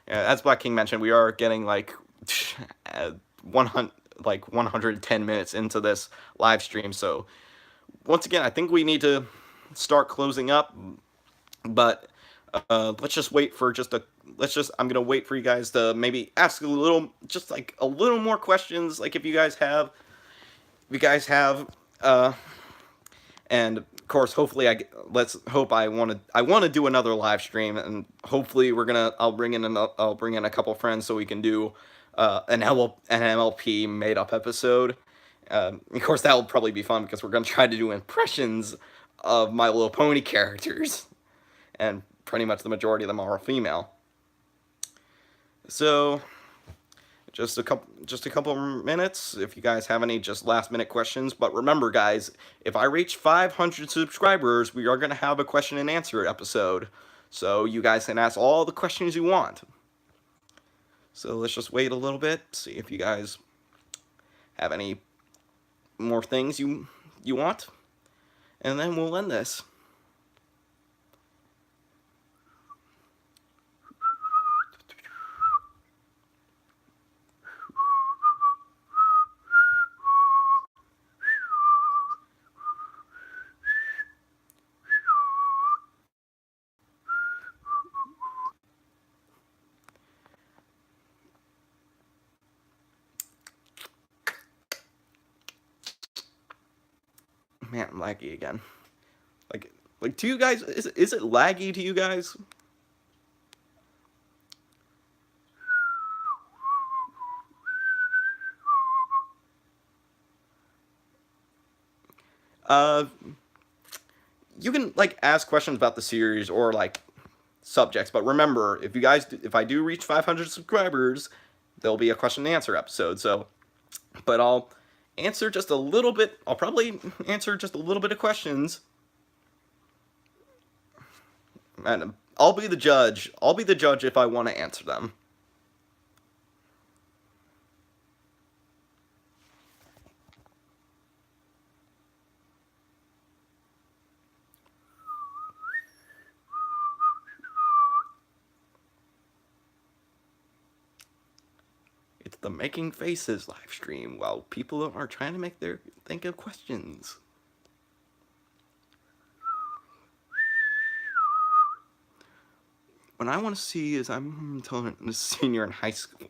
as Black King mentioned, we are getting like 110 minutes into this live stream. So once again, I think we need to start closing up. But let's just wait for I'm gonna wait for you guys to maybe ask a little more questions. Like if you guys have, and of course, hopefully I want to do another live stream, and hopefully I'll bring in a couple friends so we can do an MLP made up episode. Of course, that will probably be fun because we're gonna try to do impressions of My Little Pony characters, and pretty much the majority of them are female. So just a couple minutes if you guys have any just last minute questions. But remember, guys, if I reach 500 subscribers, we are gonna have a question and answer episode. So you guys can ask all the questions you want. So let's just wait a little bit, see if you guys have any more things you want, and then we'll end this. Man, I'm laggy again. Like to you guys, is it laggy to you guys? Uh, you can like ask questions about the series or like subjects, but remember, if I do reach 500 subscribers, there'll be a question and answer episode. So, but I'll answer just a little bit. I'll probably answer just a little bit of questions, and I'll be the judge. I'll be the judge if I want to answer them. It's the Making Faces live stream while people are trying to think of questions. What I want to see is I'm a senior in high school.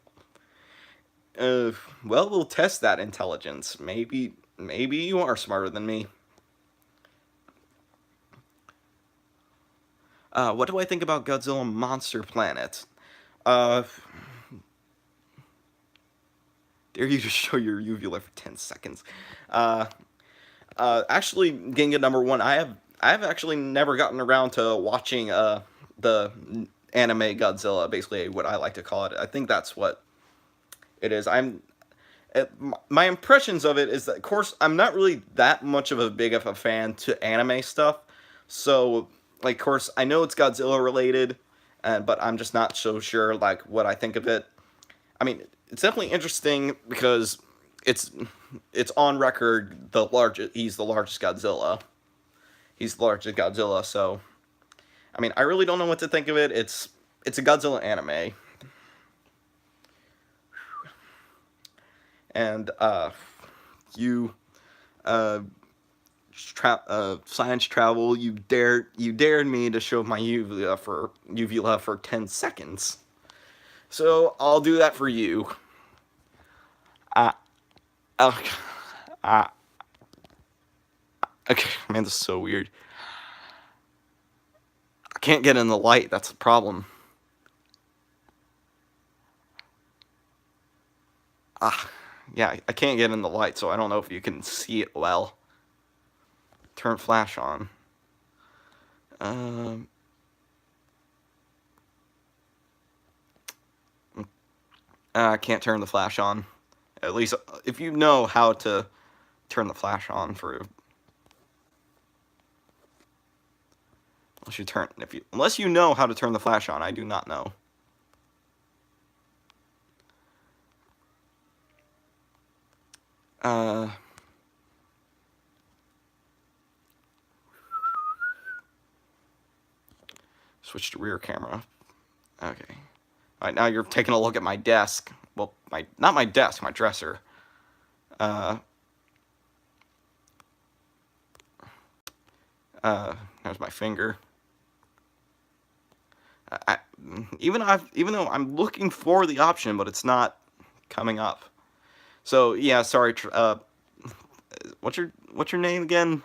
Well, we'll test that intelligence. Maybe you are smarter than me. What do I think about Godzilla Monster Planet? Dare you to show your uvula for 10 seconds. Actually, getting at number one, I've actually never gotten around to watching the anime Godzilla, basically what I like to call it. I think that's what it is. My impressions of it is that, of course, I'm not really that much of a fan to anime stuff. So, like, of course, I know it's Godzilla related, but I'm just not so sure, like, what I think of it. I mean, it's definitely interesting because it's on record he's the largest Godzilla. He's the largest Godzilla, so I mean, I really don't know what to think of it. It's a Godzilla anime. And you science travel, you dared me to show my uvula for 10 seconds. So I'll do that for you. Okay, man, this is so weird. I can't get in the light, that's the problem. Yeah, I can't get in the light, so I don't know if you can see it well. Turn flash on. I can't turn the flash on. At least, if you know how to turn the flash on unless you know how to turn the flash on, I do not know. Switch to rear camera. Okay. Alright, now you're taking a look at my desk. Well, not my desk, my dresser. There's my finger. Even though I'm looking for the option, but it's not coming up. So yeah, sorry. What's your name again?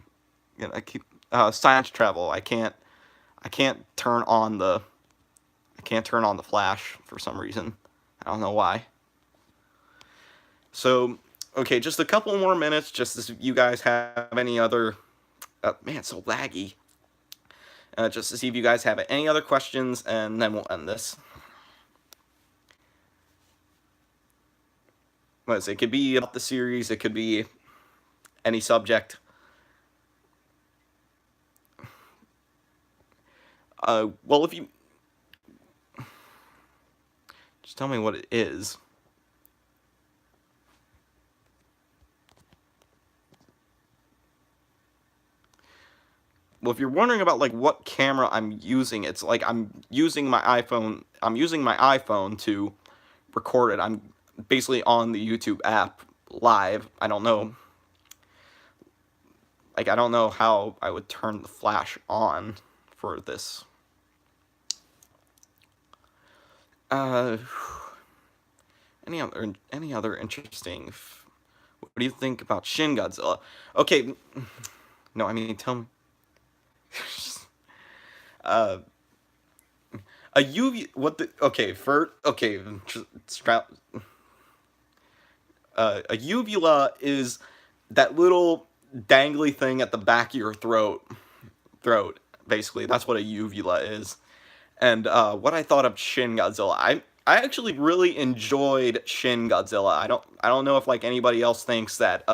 Yeah, I keep science travel. I can't turn on the flash for some reason. I don't know why. So okay, just a couple more minutes, just as you guys have any other. Man, it's so laggy. Just to see if you guys have any other questions, and then we'll end this. what is it? It could be about the series. It could be any subject. Well, if you just tell me what it is. Well, if you're wondering about like what camera I'm using, it's like I'm using my iPhone. I'm using my iPhone to record it. I'm basically on the YouTube app live. I don't know. Like, I don't know how I would turn the flash on for this. Uh, any other interesting? What do you think about Shin Godzilla? Okay, no, I mean tell me. uh, a UV. What the? Okay, a uvula is that little dangly thing at the back of your throat. Basically, that's what a uvula is. And what I thought of Shin Godzilla, I actually really enjoyed Shin Godzilla. I don't know if like anybody else thinks that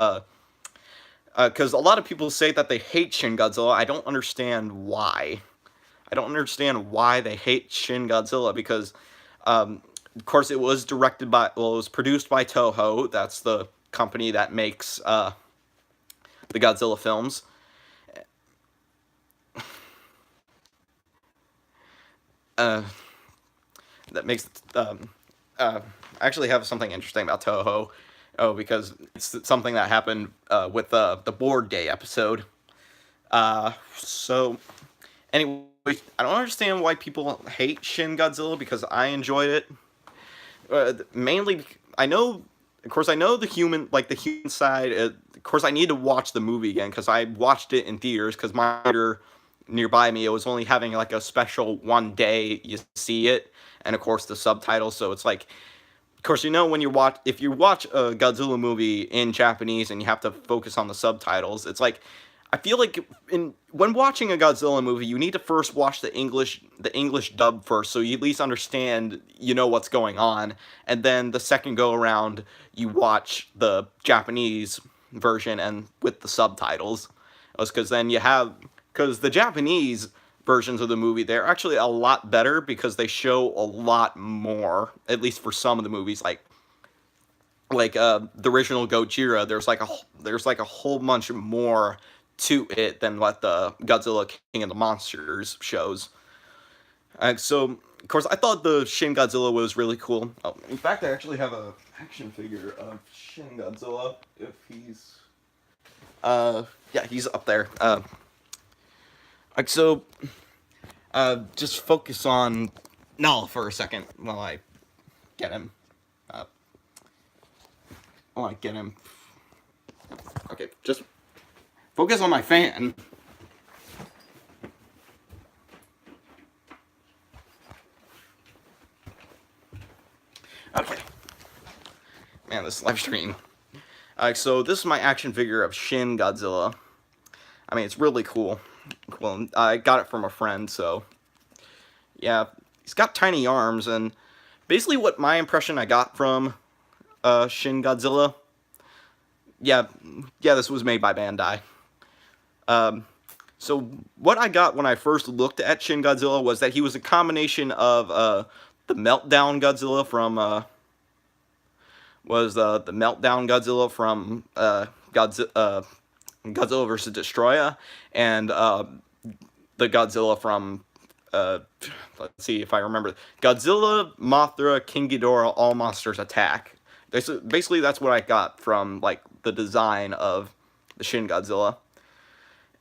because a lot of people say that they hate Shin Godzilla. I don't understand why. I don't understand why they hate Shin Godzilla because of course it was it was produced by Toho. That's the company that makes the Godzilla films. That makes I actually have something interesting about Toho. Oh, because it's something that happened with the Board Day episode. So anyway, I don't understand why people hate Shin Godzilla because I enjoyed it. Mainly, I know, of course, I know the human side. Of course, I need to watch the movie again because I watched it in theaters because my theater nearby me, it was only having like a special one day you see it, and of course the subtitles. So it's like, of course, when if you watch a Godzilla movie in Japanese and you have to focus on the subtitles, it's like I feel like when watching a Godzilla movie, you need to first watch the English dub first, so you at least understand what's going on, and then the second go around you watch the Japanese version and with the subtitles, because then because the Japanese versions of the movie, they're actually a lot better because they show a lot more, at least for some of the movies, like the original Gojira. There's like a whole bunch more to it than what the Godzilla King of the Monsters shows. So of course I thought the Shin Godzilla was really cool. Oh, in fact, I actually have a action figure of Shin Godzilla. If he's yeah, he's up there. So just focus on Null for a second while I get him. Okay, just focus on my fan. Okay. Man, this live stream. So this is my action figure of Shin Godzilla. I mean, it's really cool. Well, I got it from a friend, so yeah, he's got tiny arms, and basically what my impression I got from Shin Godzilla, yeah, this was made by Bandai. So what I got when I first looked at Shin Godzilla was that he was a combination of the Meltdown Godzilla from Godzilla vs. Destroya, and the Godzilla from let's see if I remember, Godzilla, Mothra, King Ghidorah, All Monsters Attack. Basically, that's what I got from like the design of the Shin Godzilla.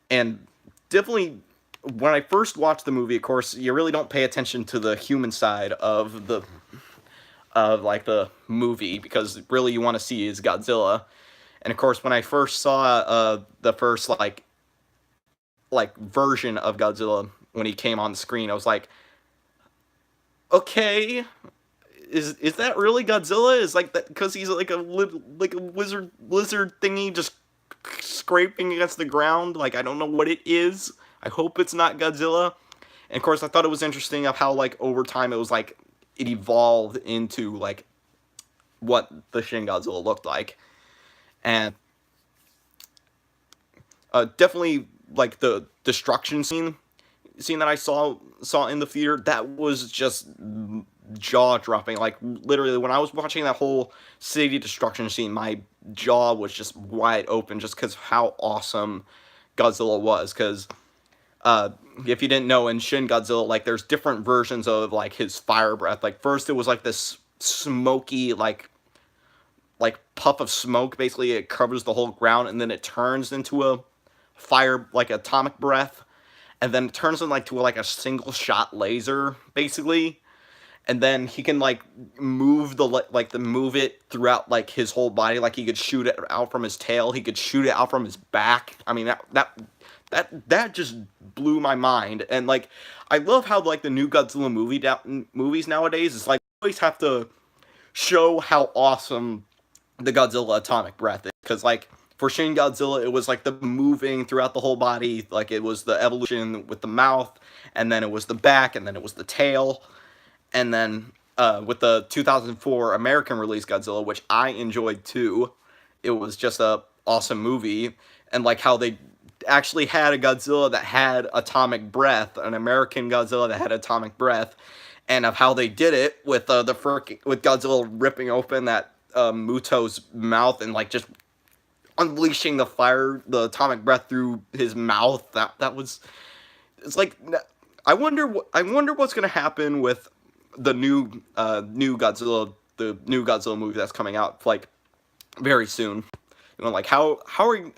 And definitely, when I first watched the movie, of course, you really don't pay attention to the human side of the movie, because really you want to see is Godzilla. And of course, when I first saw the first like version of Godzilla when he came on the screen, I was like, okay, is that really Godzilla? Is like that because he's like a lizard thingy just scraping against the ground? Like, I don't know what it is. I hope it's not Godzilla. And of course, I thought it was interesting of how like over time it was like it evolved into like what the Shin Godzilla looked like. And definitely like the destruction scene that I saw in the theater, that was just jaw dropping. Like literally, when I was watching that whole city destruction scene, my jaw was just wide open just because how awesome Godzilla was. Because if you didn't know, in Shin Godzilla, like there's different versions of like his fire breath. Like first it was like this smoky like puff of smoke. Basically, it covers the whole ground, and then it turns into a fire, like atomic breath, and then it turns into like to like a single shot laser, basically. And then he can like move move it throughout like his whole body. Like he could shoot it out from his tail. He could shoot it out from his back. I mean that just blew my mind. And like I love how like the new Godzilla movies nowadays is like always have to show how awesome the Godzilla atomic breath is. Because like for Shin Godzilla, it was like the moving throughout the whole body. Like it was the evolution with the mouth, and then it was the back, and then it was the tail. And then with the 2004 American release Godzilla, which I enjoyed too, it was just a awesome movie. And like how they actually had a Godzilla that had atomic breath, an American Godzilla that had atomic breath, and of how they did it with with Godzilla ripping open that Muto's mouth and like just unleashing the atomic breath through his mouth. That was, it's like I wonder what's gonna happen with the new Godzilla, the new Godzilla movie that's coming out like very soon. You know, like how are you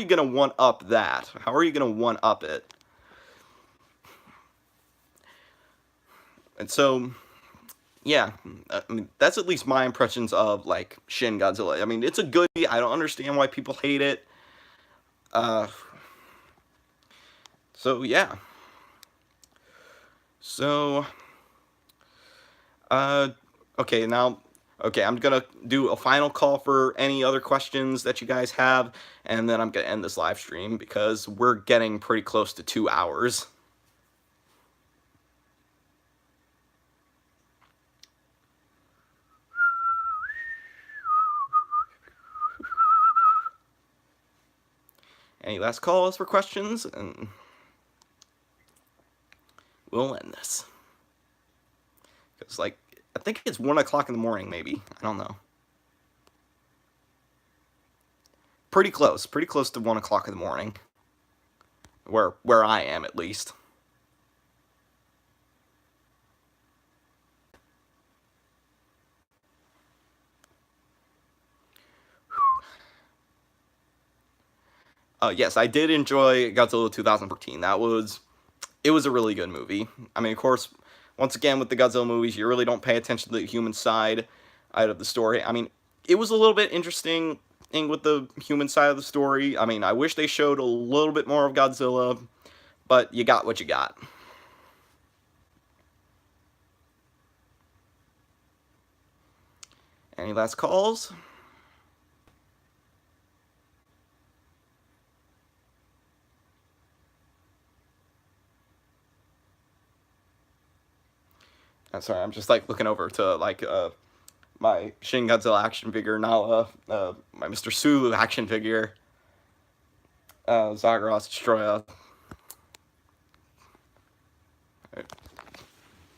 gonna one up that? How are you gonna one up it? And so, yeah, I mean, that's at least my impressions of like Shin Godzilla. I mean, it's a good. I don't understand why people hate it. So yeah. So. Okay, now, okay, I'm gonna do a final call for any other questions that you guys have, and then I'm gonna end this live stream because we're getting pretty close to 2 hours. Any last calls for questions, and we'll end this. Because, like, I think it's 1 o'clock in the morning, maybe. I don't know. Pretty close to 1 o'clock in the morning. Where I am, at least. Yes, I did enjoy Godzilla 2014. It was a really good movie. I mean, of course, once again, with the Godzilla movies, you really don't pay attention to the human side out of the story. I mean, it was a little bit interesting with the human side of the story. I mean, I wish they showed a little bit more of Godzilla, but you got what you got. Any last calls? I'm sorry, I'm just like looking over to like my Shin Godzilla action figure, now my Mr. Sulu action figure, Zagros Destroyer. Right.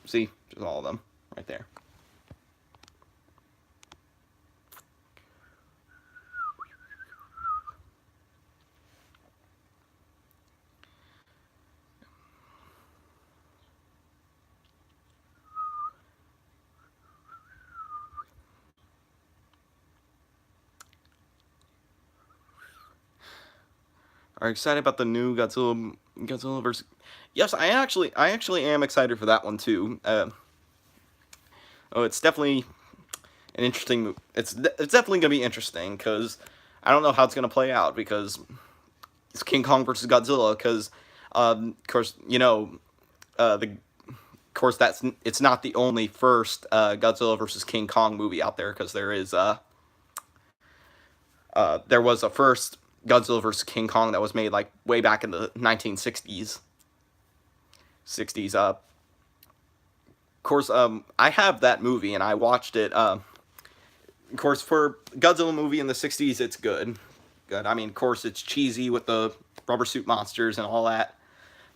See, just all of them right there. Are you excited about the new Godzilla versus? Yes, I actually am excited for that one too. It's definitely an interesting. It's definitely gonna be interesting because I don't know how it's gonna play out because it's King Kong versus Godzilla. Because of course of course it's not the only first Godzilla versus King Kong movie out there, because there was a first Godzilla vs. King Kong that was made like way back in the 1960s. Of course, I have that movie and I watched it. of course, for Godzilla movie in the 60s, it's good. Good. I mean, of course, it's cheesy with the rubber suit monsters and all that.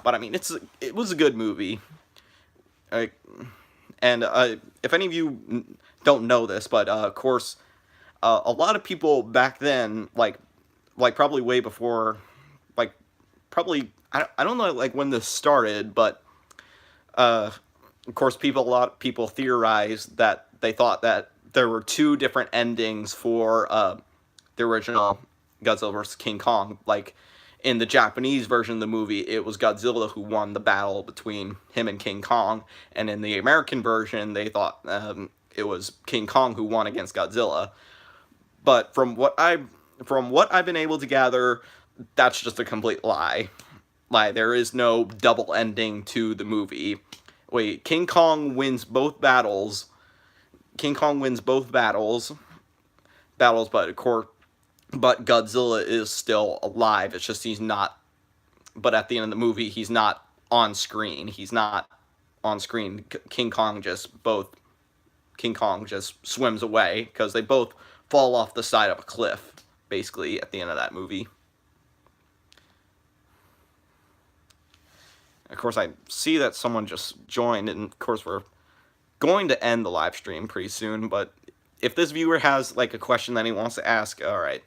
But I mean, it was a good movie. Uh, and if any of you don't know this, but of course, a lot of people back then, like probably way before, like probably I don't know like when this started, but of course, a lot of people theorized that they thought that there were two different endings for the original Godzilla vs. King Kong. Like in the Japanese version of the movie, it was Godzilla who won the battle between him and King Kong, and in the American version, they thought it was King Kong who won against Godzilla. But from what I've been able to gather, that's just a complete lie. Like there is no double ending to the movie. Wait, King Kong wins both battles. King Kong wins both battles, but of course, but Godzilla is still alive. It's just he's not. But at the end of the movie, he's not on screen. He's not on screen. King Kong just swims away because they both fall off the side of a cliff, basically, at the end of that movie. Of course, I see that someone just joined, and of course, we're going to end the live stream pretty soon, but if this viewer has, like, a question that he wants to ask, alright.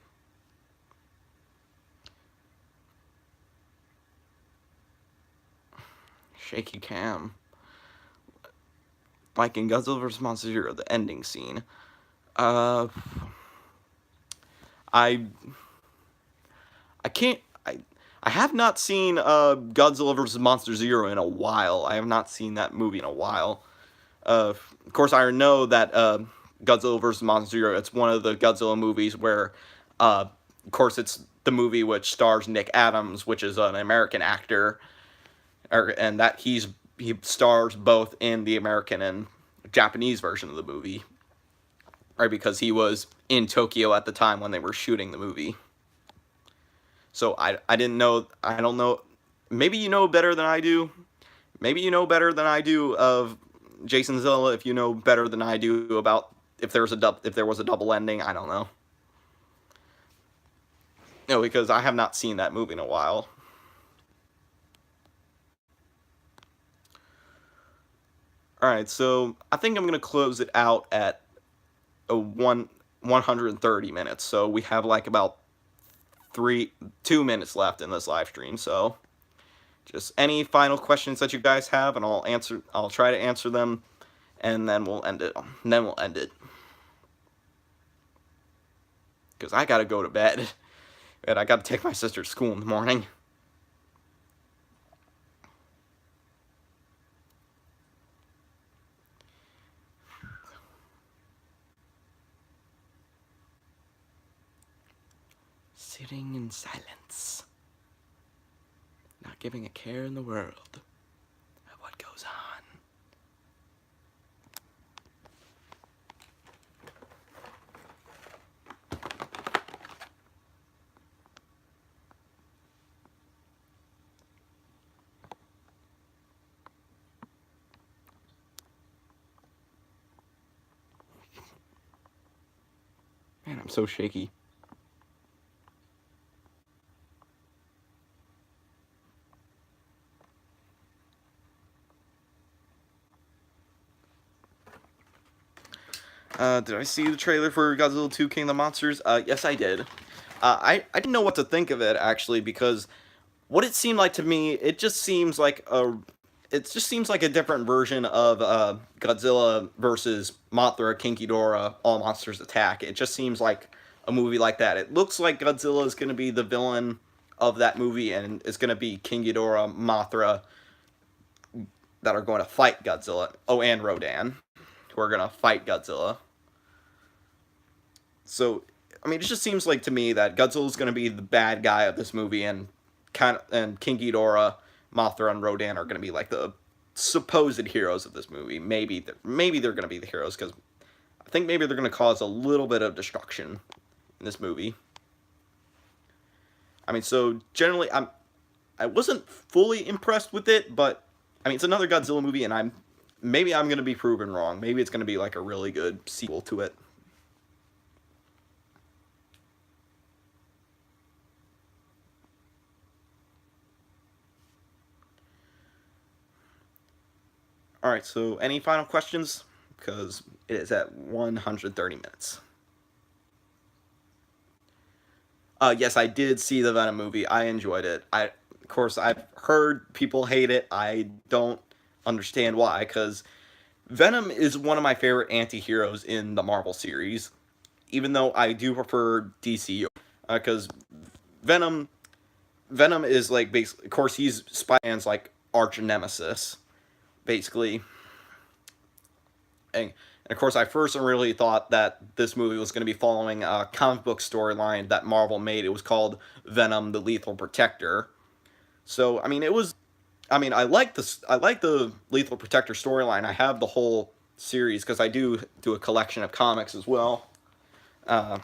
Shaky cam. Like in Godzilla vs. Monster Zero, the ending scene. I can't... I have not seen Godzilla vs. Monster Zero in a while. I have not seen that movie in a while. Of course, I know that Godzilla vs. Monster Zero, it's one of the Godzilla movies where, of course, it's the movie which stars Nick Adams, which is an American actor, and that he stars both in the American and Japanese version of the movie, right? Because he was in Tokyo at the time when they were shooting the movie. So I didn't know, I don't know, maybe you know better than I do. Maybe you know better than I do of Jason Zilla, if you know better than I do about if there was a double ending, I don't know. No, because I have not seen that movie in a while. Alright, so I think I'm going to close it out at 130 minutes. So we have like about 2 minutes left in this live stream. So just any final questions that you guys have, and I'll try to answer them, and then we'll end it. Because I gotta go to bed, and I gotta take my sister to school in the morning. Sitting in silence, not giving a care in the world of what goes on. Man, I'm so shaky. Did I see the trailer for Godzilla 2 King of the Monsters? Yes, I did. I didn't know what to think of it, actually, because what it seemed like to me, it just seems like a different version of Godzilla versus Mothra, King Ghidorah, All Monsters Attack. It just seems like a movie like that. It looks like Godzilla is going to be the villain of that movie, and it's going to be King Ghidorah, Mothra, that are going to fight Godzilla. Oh, and Rodan, who are going to fight Godzilla. So, I mean, it just seems like to me that Godzilla is going to be the bad guy of this movie, and King Ghidorah, Mothra, and Rodan are going to be like the supposed heroes of this movie. Maybe they're going to be the heroes, because I think maybe they're going to cause a little bit of destruction in this movie. I mean, so generally, I wasn't fully impressed with it, but I mean, it's another Godzilla movie, and maybe I'm going to be proven wrong. Maybe it's going to be like a really good sequel to it. Alright, so any final questions? Because it is at 130 minutes. Yes, I did see the Venom movie. I enjoyed it. Of course, I've heard people hate it. I don't understand why, because Venom is one of my favorite anti-heroes in the Marvel series, even though I do prefer DC, because Venom, Venom is like basically, of course, he's Spider-Man's like arch nemesis, basically. And of course, I first really thought that this movie was going to be following a comic book storyline that Marvel made. It was called Venom: The Lethal Protector. So, I mean, it was. I mean, I like this. I like the Lethal Protector storyline. I have the whole series because I do a collection of comics as well. Uh,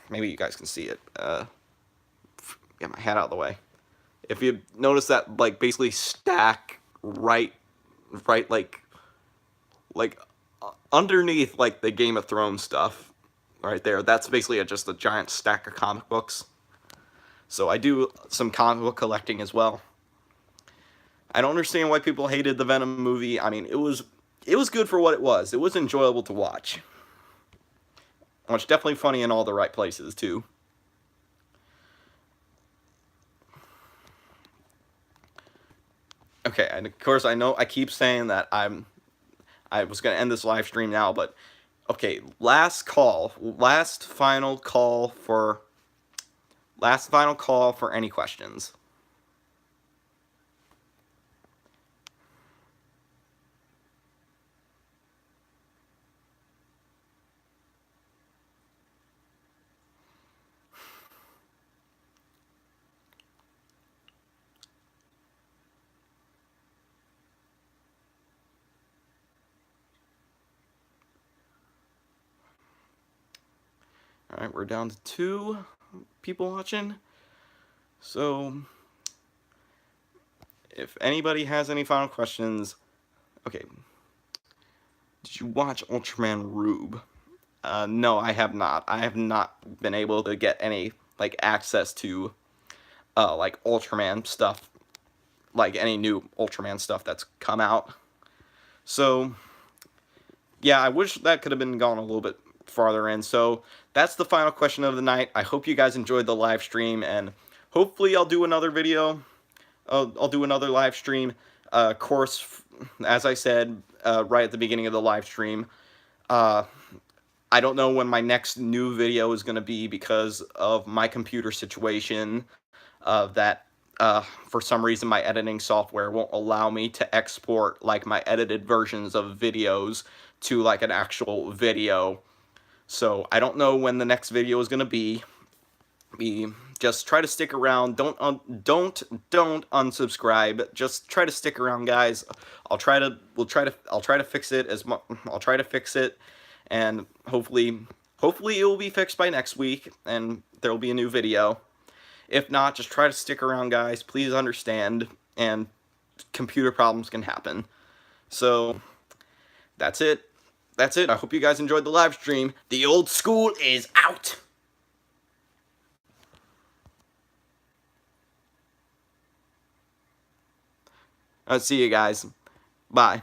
Maybe you guys can see it. Get my hat out of the way. If you notice that, like, basically stack right, like underneath like the Game of Thrones stuff right there, that's basically just a giant stack of comic books. So I do some comic book collecting as well. I don't understand why people hated the Venom movie. I mean, it was good for what it was. It was enjoyable to watch. And it's definitely funny in all the right places too. Okay, and of course I know I keep saying that I was going to end this live stream now, but okay, last final call for any questions. All right, we're down to 2 people watching. So, if anybody has any final questions, okay. Did you watch Ultraman Rube? No, I have not. I have not been able to get any like access to like Ultraman stuff, like any new Ultraman stuff that's come out. So, yeah, I wish that could have been gone a little bit farther in. So, that's the final question of the night. I hope you guys enjoyed the live stream, and hopefully I'll do another video. I'll do another live stream. Of course, as I said right at the beginning of the live stream, I don't know when my next new video is going to be because of my computer situation, that for some reason my editing software won't allow me to export like my edited versions of videos to like an actual video. So I don't know when the next video is going to be. Just try to stick around. Don't unsubscribe. Just try to stick around, guys. I'll try to fix it I'll try to fix it, and hopefully it will be fixed by next week and there will be a new video. If not, just try to stick around, guys. Please understand, and computer problems can happen. So that's it. I hope you guys enjoyed the live stream. The old school is out. I'll see you guys. Bye.